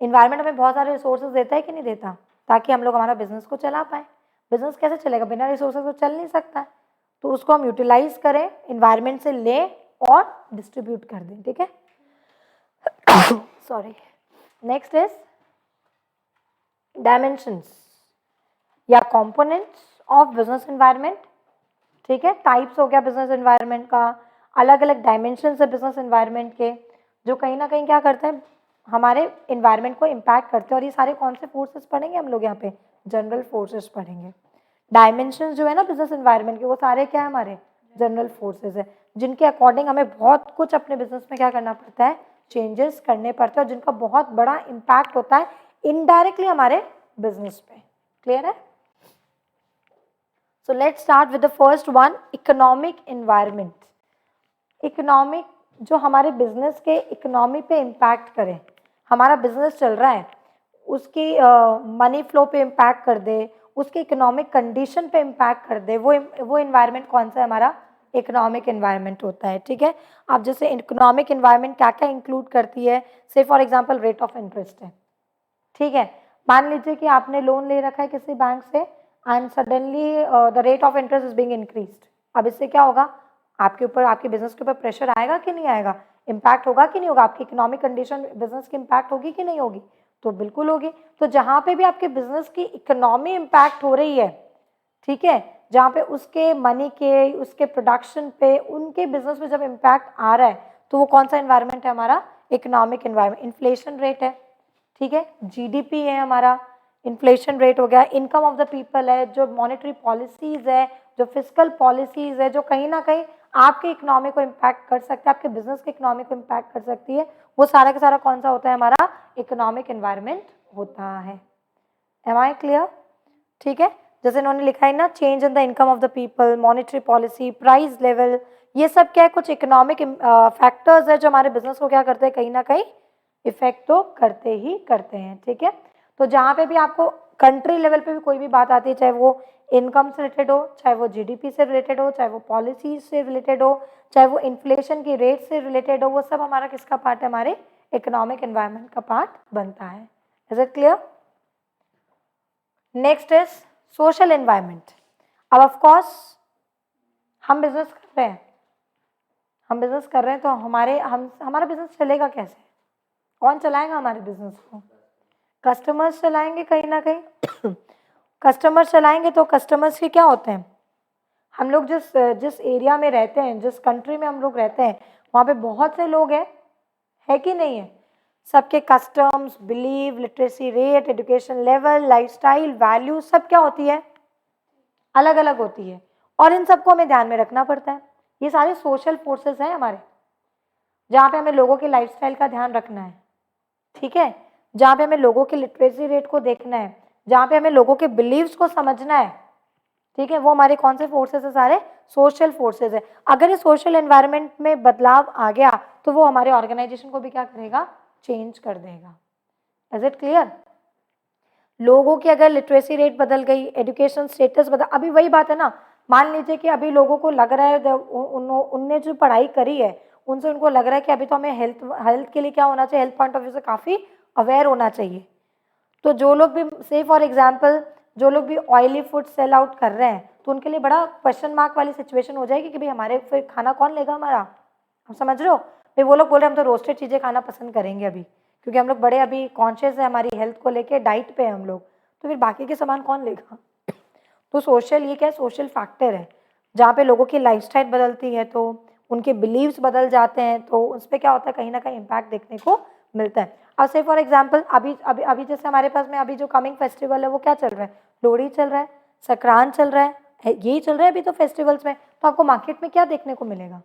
इन्वायरमेंट हमें बहुत सारे रिसोर्सेज देता है कि नहीं देता, ताकि हम लोग हमारा बिजनेस को चला पाए। बिजनेस कैसे चलेगा, बिना रिसोर्सेज को चल नहीं सकता, तो उसको हम यूटिलाइज करें, इन्वायरमेंट से ले और डिस्ट्रीब्यूट कर दें। ठीक है, सॉरी। नेक्स्ट इज डायमेंशंस या कंपोनेंट्स ऑफ बिजनेस एनवायरनमेंट। ठीक है, टाइप्स हो गया बिजनेस एनवायरनमेंट का, अलग अलग डायमेंशंस है बिजनेस एनवायरनमेंट के, जो कहीं ना कहीं क्या करते हैं, हमारे एनवायरनमेंट को इम्पैक्ट करते हैं। और ये सारे कौन से फोर्सेस पढ़ेंगे हम लोग यहाँ पे, जनरल फोर्सेस पढ़ेंगे। डायमेंशंस जो है ना बिजनेस एनवायरनमेंट के, वो सारे क्या है, हमारे जनरल फोर्सेस है, जिनके अकॉर्डिंग हमें बहुत कुछ अपने बिजनेस में क्या करना पड़ता है, चेंजेस करने पड़ते हैं, और जिनका बहुत बड़ा इम्पैक्ट होता है इनडायरेक्टली हमारे बिजनेस पे। क्लियर है? So let's start with the first one, economic environment। Economic जो हमारे बिजनेस के इकोनॉमी पे इम्पैक्ट करे, हमारा बिजनेस चल रहा है उसकी मनी फ्लो पे इम्पैक्ट कर दे, उसके इकोनॉमिक कंडीशन पे इम्पैक्ट कर दे, वो इन्वायरमेंट कौन सा है, हमारा इकोनॉमिक एनवायरनमेंट होता है, ठीक है। अब जैसे इकोनॉमिक एनवायरनमेंट क्या क्या इंक्लूड करती है, से for example rate of interest है, ठीक है। मान लीजिए कि आपने लोन ले रखा है किसी बैंक से and suddenly the rate of interest is being increased. अब इससे क्या होगा, आपके ऊपर, आपके बिजनेस के ऊपर प्रेशर आएगा कि नहीं आएगा, इम्पैक्ट होगा कि नहीं होगा, आपकी इकोनॉमिक कंडीशन बिजनेस की इम्पैक्ट होगी कि नहीं होगी, तो बिल्कुल होगी। तो जहाँ पे भी आपके बिजनेस की इकोनॉमी इम्पैक्ट हो रही है, ठीक है, जहाँ पे उसके मनी के, उसके प्रोडक्शन पे, उनके बिजनेस में जब इम्पैक्ट आ रहा है, तो वो कौन सा एनवायरनमेंट है हमारा, इकोनॉमिक एनवायरनमेंट। इन्फ्लेशन रेट है, ठीक है, जीडीपी है हमारा, इन्फ्लेशन रेट हो गया, इनकम ऑफ द पीपल है, जो मॉनेटरी पॉलिसीज है, जो फिजिकल पॉलिसीज है, जो कहीं ना कहीं आपके इकोनॉमी को इम्पैक्ट कर सकते हैं, आपके बिजनेस के इकोनॉमी को इम्पैक्ट कर सकती है, वो सारा का सारा कौन सा होता है, हमारा इकोनॉमिक एनवायरनमेंट होता है। Am I clear? ठीक है, जैसे इन्होंने लिखा है ना, change in the income of the people, monetary policy, price level, ये सब क्या है, कुछ इकोनॉमिक फैक्टर्स है जो हमारे बिजनेस को क्या करते हैं, कहीं ना कहीं इफेक्ट तो करते ही करते हैं, ठीक है। तो जहाँ पे भी आपको कंट्री लेवल पे भी कोई भी बात आती है, चाहे वो इनकम से रिलेटेड हो, चाहे वो जीडीपी से रिलेटेड हो, चाहे वो पॉलिसी से रिलेटेड हो, चाहे वो इन्फ्लेशन की रेट से रिलेटेड हो, वो सब हमारा किसका पार्ट है, हमारे इकोनॉमिक एनवायरनमेंट का पार्ट बनता है। Is it clear? Next is social environment. अब ऑफ कोर्स हम बिजनेस कर रहे हैं, तो हमारा बिजनेस चलेगा कैसे, कौन चलाएगा हमारे बिजनेस को, कस्टमर्स चलाएंगे कहीं ना कहीं कस्टमर्स चलाएंगे। तो कस्टमर्स के क्या होते हैं, हम लोग जिस एरिया में रहते हैं, जिस कंट्री में हम लोग रहते हैं, वहाँ पे बहुत से लोग हैं, है कि नहीं है, सबके customs, believe, literacy rate, education level, lifestyle, value, सब क्या होती है, अलग अलग होती है, और इन सबको हमें ध्यान में रखना पड़ता है। ये सारे सोशल फोर्सेस हैं हमारे, जहाँ पे हमें लोगों के लाइफस्टाइल का ध्यान रखना है, ठीक है, जहाँ पे हमें लोगों के लिटरेसी रेट को देखना है, जहाँ पे हमें लोगों के बिलीव्स को समझना है, ठीक है, वो हमारे कौन से फोर्सेस है, सारे सोशल फोर्सेस है। अगर ये सोशल एनवायरनमेंट में बदलाव आ गया तो वो हमारे ऑर्गेनाइजेशन को भी क्या करेगा, चेंज कर देगा। Is it clear? लोगों की अगर लिटरेसी रेट बदल गई, एजुकेशन स्टेटस बदल, अभी वही बात है ना, मान लीजिए कि अभी लोगों को लग रहा है, उनने जो पढ़ाई करी है उनसे उनको लग रहा है कि अभी तो हमें हेल्थ के लिए क्या होना चाहिए, हेल्थ पॉइंट ऑफ व्यू से काफ़ी अवेयर होना चाहिए। तो जो लोग भी, से फॉर एग्जाम्पल, जो लोग भी ऑयली फूड सेल आउट कर रहे हैं, तो उनके लिए बड़ा क्वेश्चन मार्क वाली सिचुएशन हो जाएगी कि भाई हमारे फिर खाना कौन लेगा हमारा, हम समझ रहे हो भाई। वो लोग बोल रहे हैं हम तो रोस्टेड चीज़ें खाना पसंद करेंगे अभी, क्योंकि हम लोग बड़े अभी कॉन्शियस है हमारी हेल्थ को लेके, डाइट पे है हम लोग, तो फिर बाकी के सामान कौन लेगा। तो सोशल, ये क्या है, सोशल फैक्टर है, जहाँ पे लोगों की लाइफस्टाइल बदलती है तो उनके बिलीव्स बदल जाते हैं, तो उस पर क्या होता है, कहीं ना कहीं इम्पैक्ट देखने को मिलता है। अब से फॉर एग्जाम्पल अभी अभी अभी जैसे हमारे पास में अभी जो कमिंग फेस्टिवल है वो क्या चल रहा है, लोहड़ी चल रहा है, संक्रांत चल रहा है, यही चल रहा है अभी तो फेस्टिवल्स में। तो आपको मार्केट में क्या देखने को मिलेगा,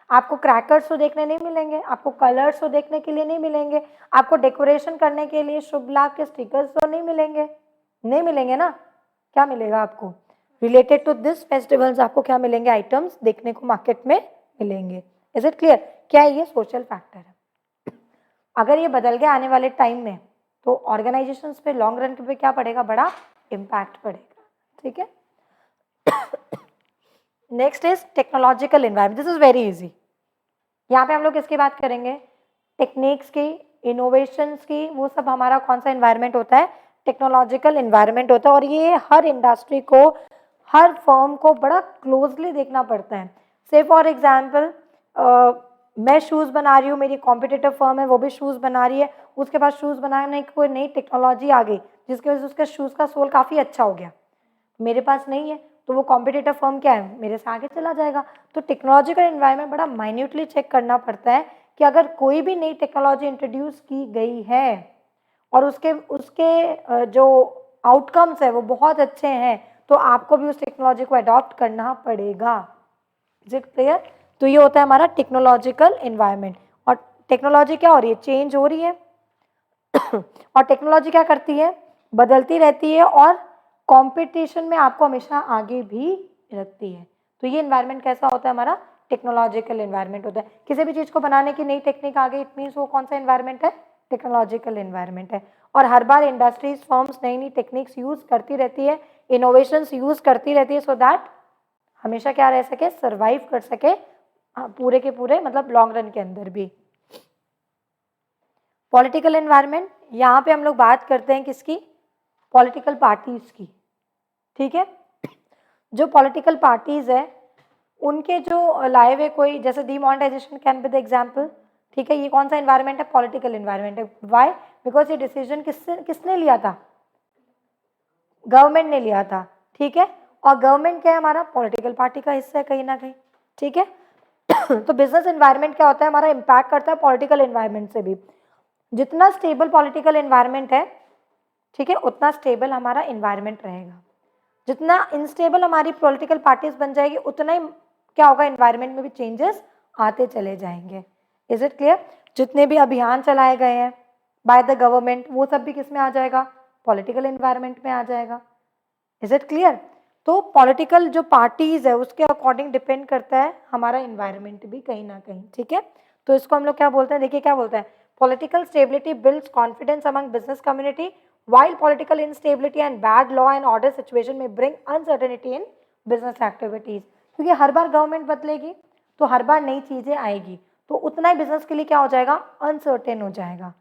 आपको क्रैकर्स तो देखने नहीं मिलेंगे, आपको कलर्स तो देखने के लिए नहीं मिलेंगे, आपको डेकोरेशन करने के लिए शुभ लाभ के स्टिकर्स तो नहीं मिलेंगे ना। क्या मिलेगा आपको, रिलेटेड टू दिस फेस्टिवल्स आपको क्या मिलेंगे, आइटम्स देखने को मार्केट में मिलेंगे। Is it clear? क्या है, ये सोशल फैक्टर है। अगर ये बदल गया आने वाले टाइम में तो ऑर्गेनाइजेशंस पे लॉन्ग रन पे क्या पड़ेगा, बड़ा इम्पैक्ट पड़ेगा, ठीक है। Next is technological environment. This is very easy. यहाँ पे हम लोग किसकी बात करेंगे, टेक्निक्स की, इनोवेशंस की, वो सब हमारा कौन सा एनवायरनमेंट होता है, टेक्नोलॉजिकल एनवायरनमेंट होता है। और ये हर इंडस्ट्री को, हर फर्म को बड़ा क्लोजली देखना पड़ता है। से फॉर एग्जाम्पल मैं शूज़ बना रही हूँ, मेरी कॉम्पिटिटिव फर्म है वो भी शूज़ बना रही है, उसके बाद शूज़ बनाने की कोई नई टेक्नोलॉजी आ गई जिसकी वजह से उसके शूज़ का सोल काफ़ी अच्छा हो गया, मेरे पास नहीं है, तो वो कॉम्पिटिटिव फर्म क्या है, मेरे से आगे चला जाएगा। तो टेक्नोलॉजिकल एनवायरनमेंट बड़ा माइन्यूटली चेक करना पड़ता है कि अगर कोई भी नई टेक्नोलॉजी इंट्रोड्यूस की गई है और उसके उसके जो आउटकम्स है वो बहुत अच्छे हैं, तो आपको भी उस टेक्नोलॉजी को अडॉप्ट करना पड़ेगा। Is it clear? तो ये होता है हमारा टेक्नोलॉजिकल एनवायरनमेंट। और टेक्नोलॉजी क्या हो रही है, चेंज हो रही है और टेक्नोलॉजी क्या करती है, बदलती रहती है और कंपटीशन में आपको हमेशा आगे भी रखती है। तो ये एनवायरनमेंट कैसा होता है हमारा, टेक्नोलॉजिकल एनवायरनमेंट होता है। किसी भी चीज़ को बनाने की नई टेक्निक आ गई, इट मीन्स वो कौन सा एनवायरनमेंट है, टेक्नोलॉजिकल एनवायरनमेंट है। और हर बार इंडस्ट्रीज, फर्म्स नई नई टेक्निक्स यूज करती रहती है, इनोवेशंस यूज करती रहती है, सो दैट हमेशा क्या रह सके, सर्वाइव कर सके पूरे के पूरे मतलब लॉन्ग रन के अंदर भी। पॉलिटिकल एनवायरनमेंट, यहाँ पे हम लोग बात करते हैं किसकी, पॉलिटिकल पार्टीज की, ठीक है। जो पॉलिटिकल पार्टीज है उनके जो लाए हुए कोई, जैसे demonetisation can be the example, ठीक है। ये कौन सा एनवायरनमेंट है, पॉलिटिकल एनवायरनमेंट है। वाई, बिकॉज ये डिसीजन किसने लिया था, गवर्नमेंट ने लिया था, ठीक है। और गवर्नमेंट क्या है, हमारा पॉलिटिकल पार्टी का हिस्सा है कहीं ना कहीं, ठीक है। तो बिजनेस एनवायरनमेंट क्या होता है, हमारा इम्पैक्ट करता है पॉलिटिकल एनवायरनमेंट से भी। जितना स्टेबल पॉलिटिकल एनवायरनमेंट है, ठीक है, उतना स्टेबल हमारा एनवायरनमेंट रहेगा। जितना इनस्टेबल हमारी पॉलिटिकल पार्टीज बन जाएगी, उतना ही क्या होगा, एनवायरनमेंट में भी चेंजेस आते चले जाएंगे। Is it clear? जितने भी अभियान चलाए गए हैं बाय द गवर्नमेंट, वो सब भी किस में आ जाएगा, पॉलिटिकल एनवायरनमेंट में आ जाएगा। Is it clear? तो पॉलिटिकल जो पार्टीज है उसके अकॉर्डिंग डिपेंड करता है हमारा एनवायरनमेंट भी कहीं ना कहीं, ठीक है। तो इसको हम लोग क्या बोलते हैं, देखिए क्या बोलते हैं, political stability builds confidence among business community, while political instability and bad law and order situation may bring uncertainty in business activities। क्योंकि हर बार गवर्नमेंट बदलेगी तो हर बार नई चीजें आएगी, तो उतना ही बिजनेस के लिए क्या हो जाएगा, अनसर्टेन हो जाएगा।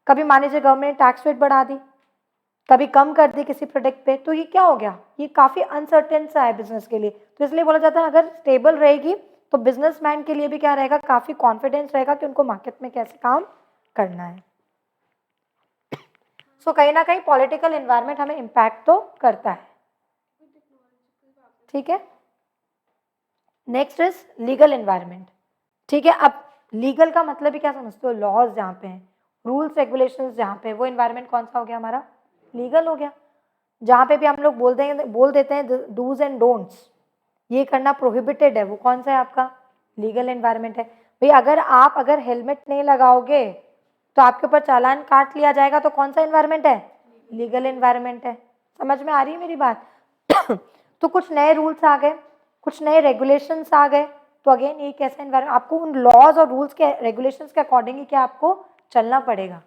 कभी मान लीजिए गवर्नमेंट ने टैक्स रेट बढ़ा दी, कभी कम कर दी किसी प्रोडक्ट पे, तो ये क्या हो गया, ये काफी अनसर्टेन सा है बिजनेस के लिए। तो इसलिए बोला जाता है अगर स्टेबल रहेगी तो बिजनेसमैन के लिए भी क्या रहेगा, काफी कॉन्फिडेंस रहेगा कि उनको मार्केट में कैसे काम करना है। सो कहीं ना कहीं पॉलिटिकल एनवायरनमेंट हमें इम्पैक्ट तो करता है, ठीक है। नेक्स्ट इज लीगल एनवायरनमेंट, ठीक है। अब लीगल का मतलब ही क्या समझते हो, लॉज जहाँ पे हैं, रूल्स रेगुलेशंस जहाँ पे, वो एनवायरनमेंट कौन सा हो गया, हमारा लीगल हो गया। जहाँ पे भी हम लोग बोल देते हैं डूज एंड डोंट्स, ये करना प्रोहिबिटेड है, वो कौन सा है, आपका लीगल एनवायरनमेंट है। भाई अगर हेलमेट नहीं लगाओगे तो आपके ऊपर चालान काट लिया जाएगा, तो कौन सा एनवायरनमेंट है, लीगल एनवायरनमेंट है। समझ में आ रही है मेरी बात? तो कुछ नए रूल्स आ गए, कुछ नए रेगुलेशंस आ गए, तो अगेन ये कैसा एनवायरनमेंट, आपको उन लॉज और रूल्स के रेगुलेशंस के अकॉर्डिंग ही क्या आपको चलना पड़ेगा।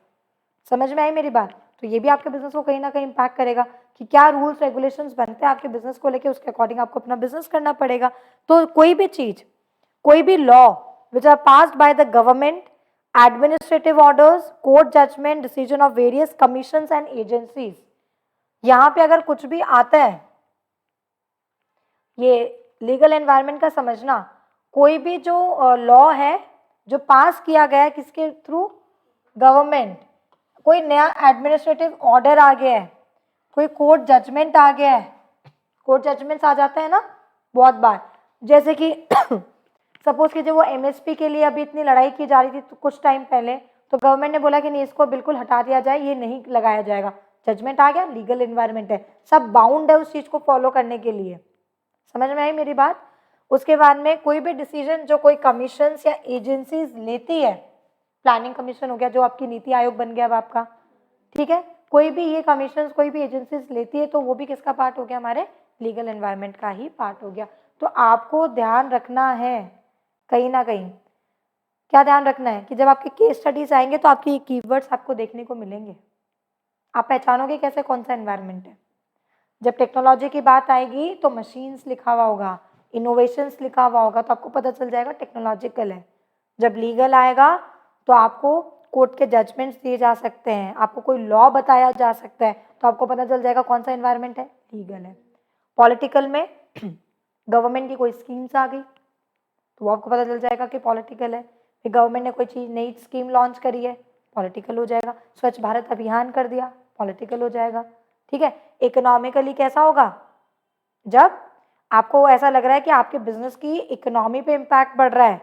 समझ में आई मेरी बात? तो ये भी आपके बिजनेस को कहीं ना कहीं इम्पैक्ट करेगा कि क्या रूल्स रेगुलेशंस बनते हैं आपके बिजनेस को लेके, उसके अकॉर्डिंग आपको अपना बिजनेस करना पड़ेगा। तो कोई भी चीज, कोई भी law which are passed by the government, administrative orders, court judgment, decision of various commissions and agencies, यहाँ पे अगर कुछ भी आता है, ये लीगल एनवायरनमेंट का समझना, कोई भी जो लॉ है जो पास किया गया है किसके थ्रू, गवर्नमेंट, कोई नया एडमिनिस्ट्रेटिव ऑर्डर आ गया है, कोई कोर्ट जजमेंट आ गया है, कोर्ट जजमेंट्स आ जाते हैं ना बहुत बार, जैसे कि सपोज कीजिए वो एमएसपी के लिए अभी इतनी लड़ाई की जा रही थी तो कुछ टाइम पहले, तो गवर्नमेंट ने बोला कि नहीं इसको बिल्कुल हटा दिया जाए, ये नहीं लगाया जाएगा, जजमेंट आ गया, लीगल एनवायरनमेंट है, सब बाउंड है उस चीज को फॉलो करने के लिए। समझ में आई मेरी बात? उसके बाद में कोई भी डिसीजन जो कोई कमीशन या एजेंसीज लेती है, प्लानिंग कमीशन हो गया जो आपकी नीति आयोग बन गया अब आपका, ठीक है, कोई भी ये कमीशन कोई भी एजेंसीज लेती है तो वो भी किसका पार्ट हो गया, हमारे लीगल एनवायरनमेंट का ही पार्ट हो गया। तो आपको ध्यान रखना है कहीं ना कहीं, क्या ध्यान रखना है कि जब आपके केस स्टडीज आएंगे तो आपकी कीवर्ड्स आपको देखने को मिलेंगे, आप पहचानोगे कैसे कौन सा एनवायरनमेंट है। जब टेक्नोलॉजी की बात आएगी तो मशीन्स लिखा हुआ होगा, इनोवेशंस लिखा हुआ होगा, तो आपको पता चल जाएगा टेक्नोलॉजिकल है। जब लीगल आएगा तो आपको कोर्ट के जजमेंट्स दिए जा सकते हैं, आपको कोई लॉ बताया जा सकता है, तो आपको पता चल जाएगा कौन सा एनवायरनमेंट है, लीगल है। पॉलिटिकल में गवर्नमेंट की कोई स्कीम्स आ गई तो वो आपको पता चल जाएगा कि पॉलिटिकल है। फिर गवर्नमेंट ने कोई चीज़ नई स्कीम लॉन्च करी है, पॉलिटिकल हो जाएगा। स्वच्छ भारत अभियान कर दिया, पॉलिटिकल हो जाएगा, ठीक है। इकोनॉमिकली कैसा होगा, जब आपको ऐसा लग रहा है कि आपके बिजनेस की इकोनॉमी पे इम्पैक्ट बढ़ रहा है,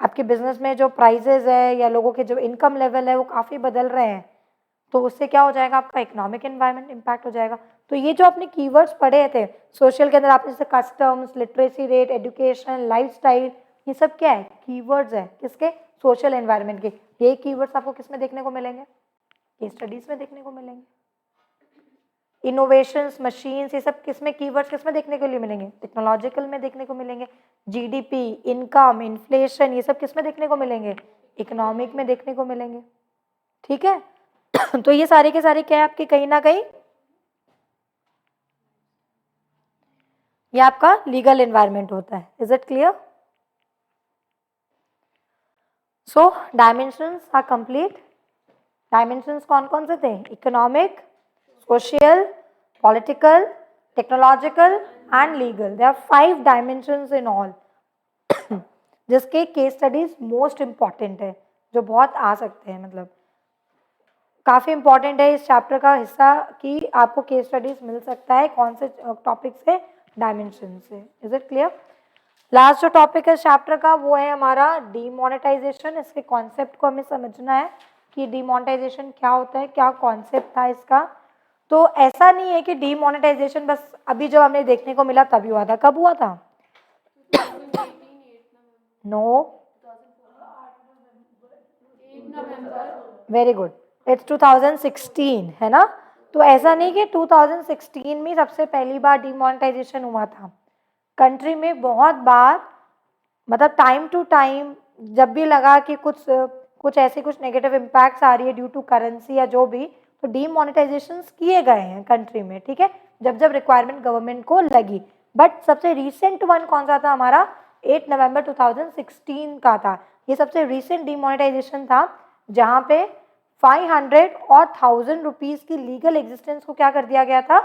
आपके बिजनेस में जो प्राइजेज है या लोगों के जो इनकम लेवल है वो काफ़ी बदल रहे हैं, तो उससे क्या हो जाएगा, आपका इकोनॉमिक एनवायरनमेंट इम्पैक्ट हो जाएगा। तो ये जो आपने कीवर्ड्स पढ़े थे सोशल के अंदर, आपने जैसे customs, literacy rate, education, lifestyle, ये सब क्या है, कीवर्ड्स है किसके, सोशल एनवायरनमेंट के। ये कीवर्ड्स आपको किस में देखने को मिलेंगे, केस स्टडीज में देखने को मिलेंगे। इनोवेशंस, मशीन्स, ये सब किसमें कीवर्ड्स किसमें देखने के लिए मिलेंगे, टेक्नोलॉजिकल में देखने को मिलेंगे। जीडीपी, इनकम, इन्फ्लेशन, ये सब किसमें देखने को मिलेंगे, इकोनॉमिक में देखने को मिलेंगे, ठीक है। तो ये सारे के सारे क्या है आपके, कहीं ना कहीं ये आपका लीगल एनवायरनमेंट होता है। Is it clear? So dimensions are complete. Dimensions कौन कौन से थे? Economic, social, political, technological and legal. There are 5 dimensions in all, जिसके केस स्टडीज मोस्ट इंपॉर्टेंट है, जो बहुत आ सकते हैं, मतलब काफी इंपॉर्टेंट है इस चैप्टर का हिस्सा कि आपको केस स्टडीज मिल सकता है कौन से टॉपिक से, डायमेंशन से। Is it clear? लास्ट जो टॉपिक है चैप्टर का वो है हमारा डीमोनेटाइजेशन। इसके कॉन्सेप्ट को हमें समझना है कि डीमोनेटाइजेशन क्या होता है, क्या कॉन्सेप्ट था इसका। तो ऐसा नहीं है कि डीमोनेटाइजेशन बस अभी जो हमें देखने को मिला तभी हुआ था। कब हुआ था? नो, वेरी गुड, इट्स 2016 है ना। तो ऐसा नहीं कि 2016 में सबसे पहली बार डीमोनेटाइजेशन हुआ था। कंट्री में बहुत बार, मतलब टाइम टू टाइम जब भी लगा कि कुछ ऐसे कुछ नेगेटिव इम्पैक्ट्स आ रही है ड्यू टू करेंसी या जो भी, तो डीमोनेटाइजेशन किए गए हैं कंट्री में, ठीक है, जब जब रिक्वायरमेंट गवर्नमेंट को लगी। बट सबसे रिसेंट वन कौन सा था हमारा? 8 नवंबर 2016 का था। ये सबसे रिसेंट डीमोनेटाइजेशन था जहाँ पे 500 और 1000 रुपीज की लीगल एग्जिस्टेंस को क्या कर दिया गया था?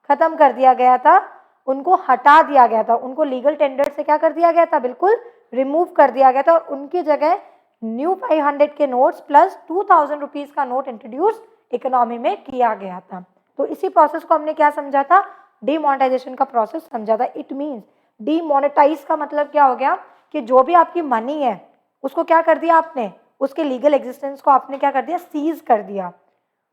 खत्म कर दिया गया था, उनको हटा दिया गया था, उनको लीगल टेंडर से क्या कर दिया गया था? बिल्कुल रिमूव कर दिया गया था, और उनकी जगह न्यू 500 के नोट्स प्लस 2000 रुपीज का नोट इंट्रोड्यूस इकोनॉमी में किया गया था। तो इसी प्रोसेस को हमने क्या समझा था? डीमोनेटाइजेशन का प्रोसेस समझा था। इट मीन्स डीमोनेटाइज का मतलब क्या हो गया कि जो भी आपकी मनी है उसको क्या कर दिया आपने? उसके लीगल एग्जिस्टेंस को आपने क्या कर दिया? सीज कर दिया।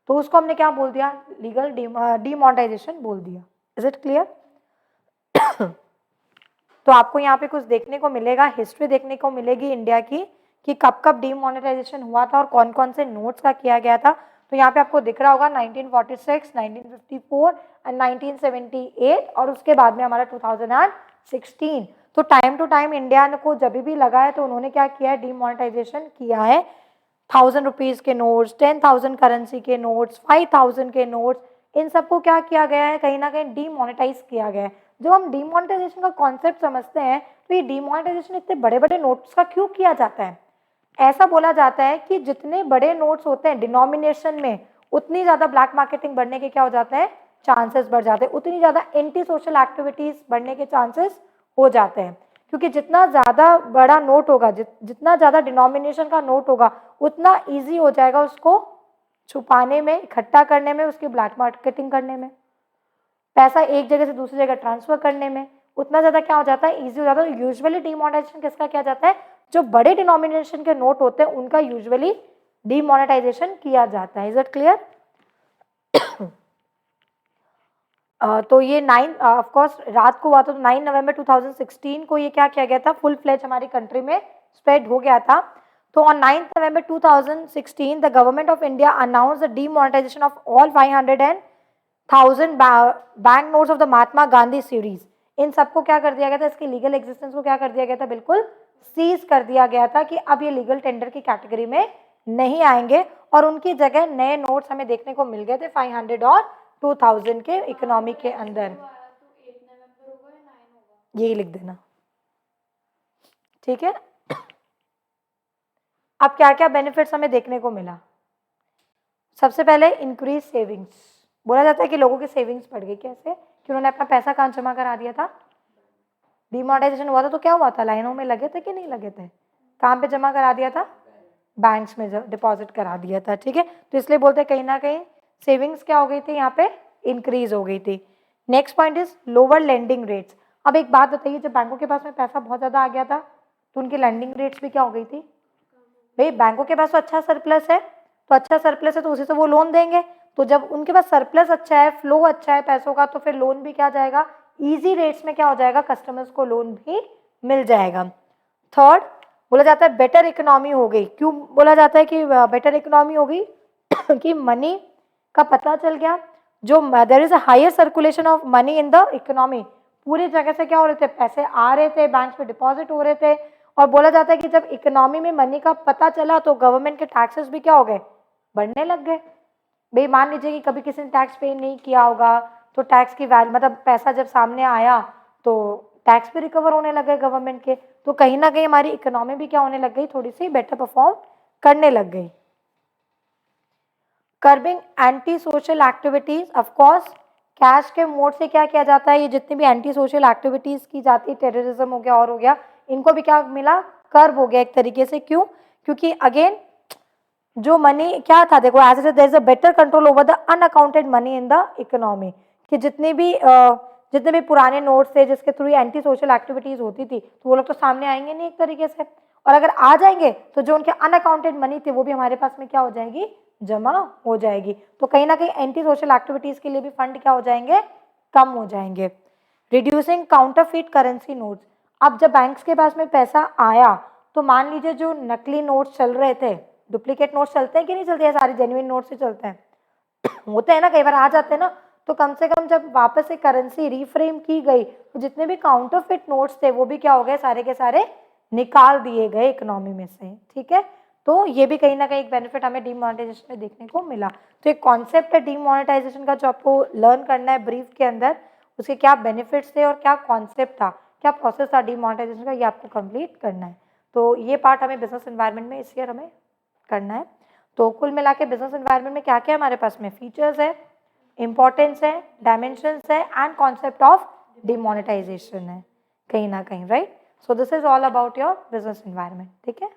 तो उसको हमने क्या बोल दिया? लीगल डीमोनेटाइजेशन बोल दिया। Is it clear? तो आपको यहाँ पे कुछ देखने को मिलेगा, हिस्ट्री देखने को मिलेगी इंडिया की कि कब कब डीमोनेटाइजेशन हुआ था और कौन कौन से नोट्स का किया गया था। तो यहाँ पे आपको दिख रहा होगा 1946, 1954 एंड 1978, और उसके बाद में हमारा 2016। तो टाइम टू टाइम इंडिया को जब भी लगा है तो उन्होंने क्या किया है? डीमोनेटाइजेशन किया है। 1000 रुपीज के नोट्स, 10,000 करेंसी के नोट्स, 5000 के नोट्स, इन सबको क्या किया गया है? कहीं ना कहीं डीमोनेटाइज किया गया है। जब हम डीमोनेटाइजेशन का कॉन्सेप्ट समझते हैं तो ये डीमोनेटाइजेशन इतने बड़े बड़े नोट्स का क्यों किया जाता है? ऐसा बोला जाता है कि जितने बड़े नोट्स होते हैं डिनोमिनेशन में, उतनी ज्यादा ब्लैक मार्केटिंग बढ़ने के क्या हो जाते हैं? चांसेस बढ़ जाते हैं, उतनी ज्यादा एंटी सोशल एक्टिविटीज बढ़ने के चांसेस हो जाते हैं। क्योंकि जितना ज्यादा बड़ा नोट होगा, जितना ज्यादा डिनोमिनेशन का नोट होगा, उतना ईजी हो जाएगा उसको छुपाने में, इकट्ठा करने में, उसकी ब्लैक मार्केटिंग करने में, पैसा एक जगह से दूसरी जगह ट्रांसफर करने में उतना ज्यादा क्या हो जाता है? इजी हो जाता है। यूजुअली डीमोनेटाइजेशन किसका किया जाता है? जो बड़े डिनोमिनेशन के नोट होते हैं उनका यूजुअली डीमोनेटाइजेशन किया जाता है। Is it clear? तो ये 9 ऑफ कोर्स रात को हुआ था, तो 9 नवंबर 2016 को ये क्या किया गया था? फुल फ्लेज हमारी कंट्री में स्प्रेड हो गया था। तो on 9 November 2016 the government of India announce the demonetization of all 500 and 1000 bank notes of the Mahatma Gandhi series. इन सबको क्या कर दिया गया था? इसकी लीगल एग्जिस्टेंस को क्या कर दिया गया था? बिल्कुल सीज कर दिया गया था कि अब ये लीगल टेंडर की कैटेगरी में नहीं आएंगे, और उनकी जगह नए नोट्स हमें देखने को मिल गए थे 500 और 2000 के इकोनॉमी के अंदर। यही लिख देना, ठीक है। अब क्या क्या बेनिफिट्स हमें देखने को मिला? सबसे पहले इंक्रीज सेविंग्स। बोला जाता है कि लोगों की सेविंग्स बढ़ गई। कैसे? कि उन्होंने अपना पैसा कहाँ जमा करा दिया था? डिमोनेटाइजेशन हुआ था तो क्या हुआ था? लाइनों में लगे थे कि नहीं लगे थे? कहाँ पे जमा करा दिया था? बैंक्स में डिपॉजिट करा दिया था, ठीक है। तो इसलिए बोलते हैं कहीं ना कहीं सेविंग्स क्या हो गई थी? यहाँ पे इंक्रीज हो गई थी। Next point is lower lending rates. अब एक बात बताइए, जब बैंकों के पास में पैसा बहुत ज्यादा आ गया था तो उनकी लेंडिंग रेट्स भी क्या हो गई थी? भाई बैंकों के पास तो अच्छा सरप्लस है, तो अच्छा सरप्लस है तो उसी से वो लोन देंगे। तो जब उनके पास सरप्लस अच्छा है, फ्लो अच्छा है पैसों का, तो फिर लोन भी क्या जाएगा? इजी रेट्स में क्या हो जाएगा? कस्टमर्स को लोन भी मिल जाएगा। थर्ड, बोला जाता है बेटर इकोनॉमी हो गई। क्यों बोला जाता है कि बेटर इकोनॉमी हो गई? कि मनी का पता चल गया, जो there is a higher circulation of money in the economy. पूरी जगह से क्या हो रहे थे? पैसे आ रहे थे, बैंक में डिपॉजिट हो रहे थे। और बोला जाता है कि जब इकोनॉमी में मनी का पता चला तो गवर्नमेंट के टैक्सेस भी क्या हो गए? बढ़ने लग गए। भाई मान लीजिए कि कभी किसी ने टैक्स पे नहीं किया होगा, तो टैक्स की वैल्यू, मतलब पैसा जब सामने आया तो टैक्स भी रिकवर होने लग गए गवर्नमेंट के, तो कहीं ना कहीं हमारी इकोनॉमी भी क्या होने लग गई, थोड़ी सी बेटर परफॉर्म करने लग गई। Curbing anti social activities, of course cash के मोड से क्या किया जाता है, ये जितनी भी एंटी सोशल एक्टिविटीज की जाती है, टेररिज्म हो गया और हो गया, इनको भी क्या मिला, कर्ब हो गया एक तरीके से। क्यों? क्योंकि अगेन जो मनी क्या था, देखो as it is a better control over the unaccounted money in the economy, कि जितने भी पुराने नोट्स थे जिसके थ्रू एंटी सोशल एक्टिविटीज होती थी, तो वो लोग तो सामने आएंगे नहीं एक तरीके से, और अगर आ जाएंगे तो जो उनके अनअकाउंटेड मनी थे वो भी हमारे पास में क्या हो जाएगी, जमा हो जाएगी। तो कहीं ना कहीं एंटी सोशल एक्टिविटीज के लिए भी फंड क्या हो जाएंगे, कम हो जाएंगे। रिड्यूसिंग काउंटरफीट करेंसी नोट्स, अब जब बैंक्स के पास में पैसा आया तो मान लीजिए जो नकली नोट्स चल रहे थे, डुप्लीकेट नोट्स चलते हैं कि नहीं चलते हैं, सारे जेन्युइन नोट्स ही चलते हैं होते हैं ना, कई बार आ जाते हैं ना, तो कम से कम जब वापस से करेंसी रीफ्रेम की गई तो जितने भी काउंटरफिट नोट्स थे वो भी क्या हो गए, सारे के सारे निकाल दिए गए इकोनॉमी में से, ठीक है। तो ये भी कहीं ना कहीं एक बेनिफिट हमें डीमोनेटाइजेशन में देखने को मिला। तो एक कॉन्सेप्ट है डीमोनेटाइजेशन का जो आपको लर्न करना है ब्रीफ के अंदर, उसके क्या बेनिफिट्स थे और क्या कॉन्सेप्ट था, क्या प्रोसेस था डीमोनेटाइजेशन का, ये आपको कंप्लीट करना है। तो ये पार्ट हमें बिजनेस एनवायरनमेंट में इस ईयर हमें करना है। तो कुल मिला के बिजनेस एनवायरनमेंट में क्या क्या हमारे पास में फीचर्स है, इंपॉर्टेंस है, डायमेंशंस है एंड कॉन्सेप्ट ऑफ डिमोनेटाइजेशन है कहीं ना कहीं, right. So this is all about your business environment, ठीक है।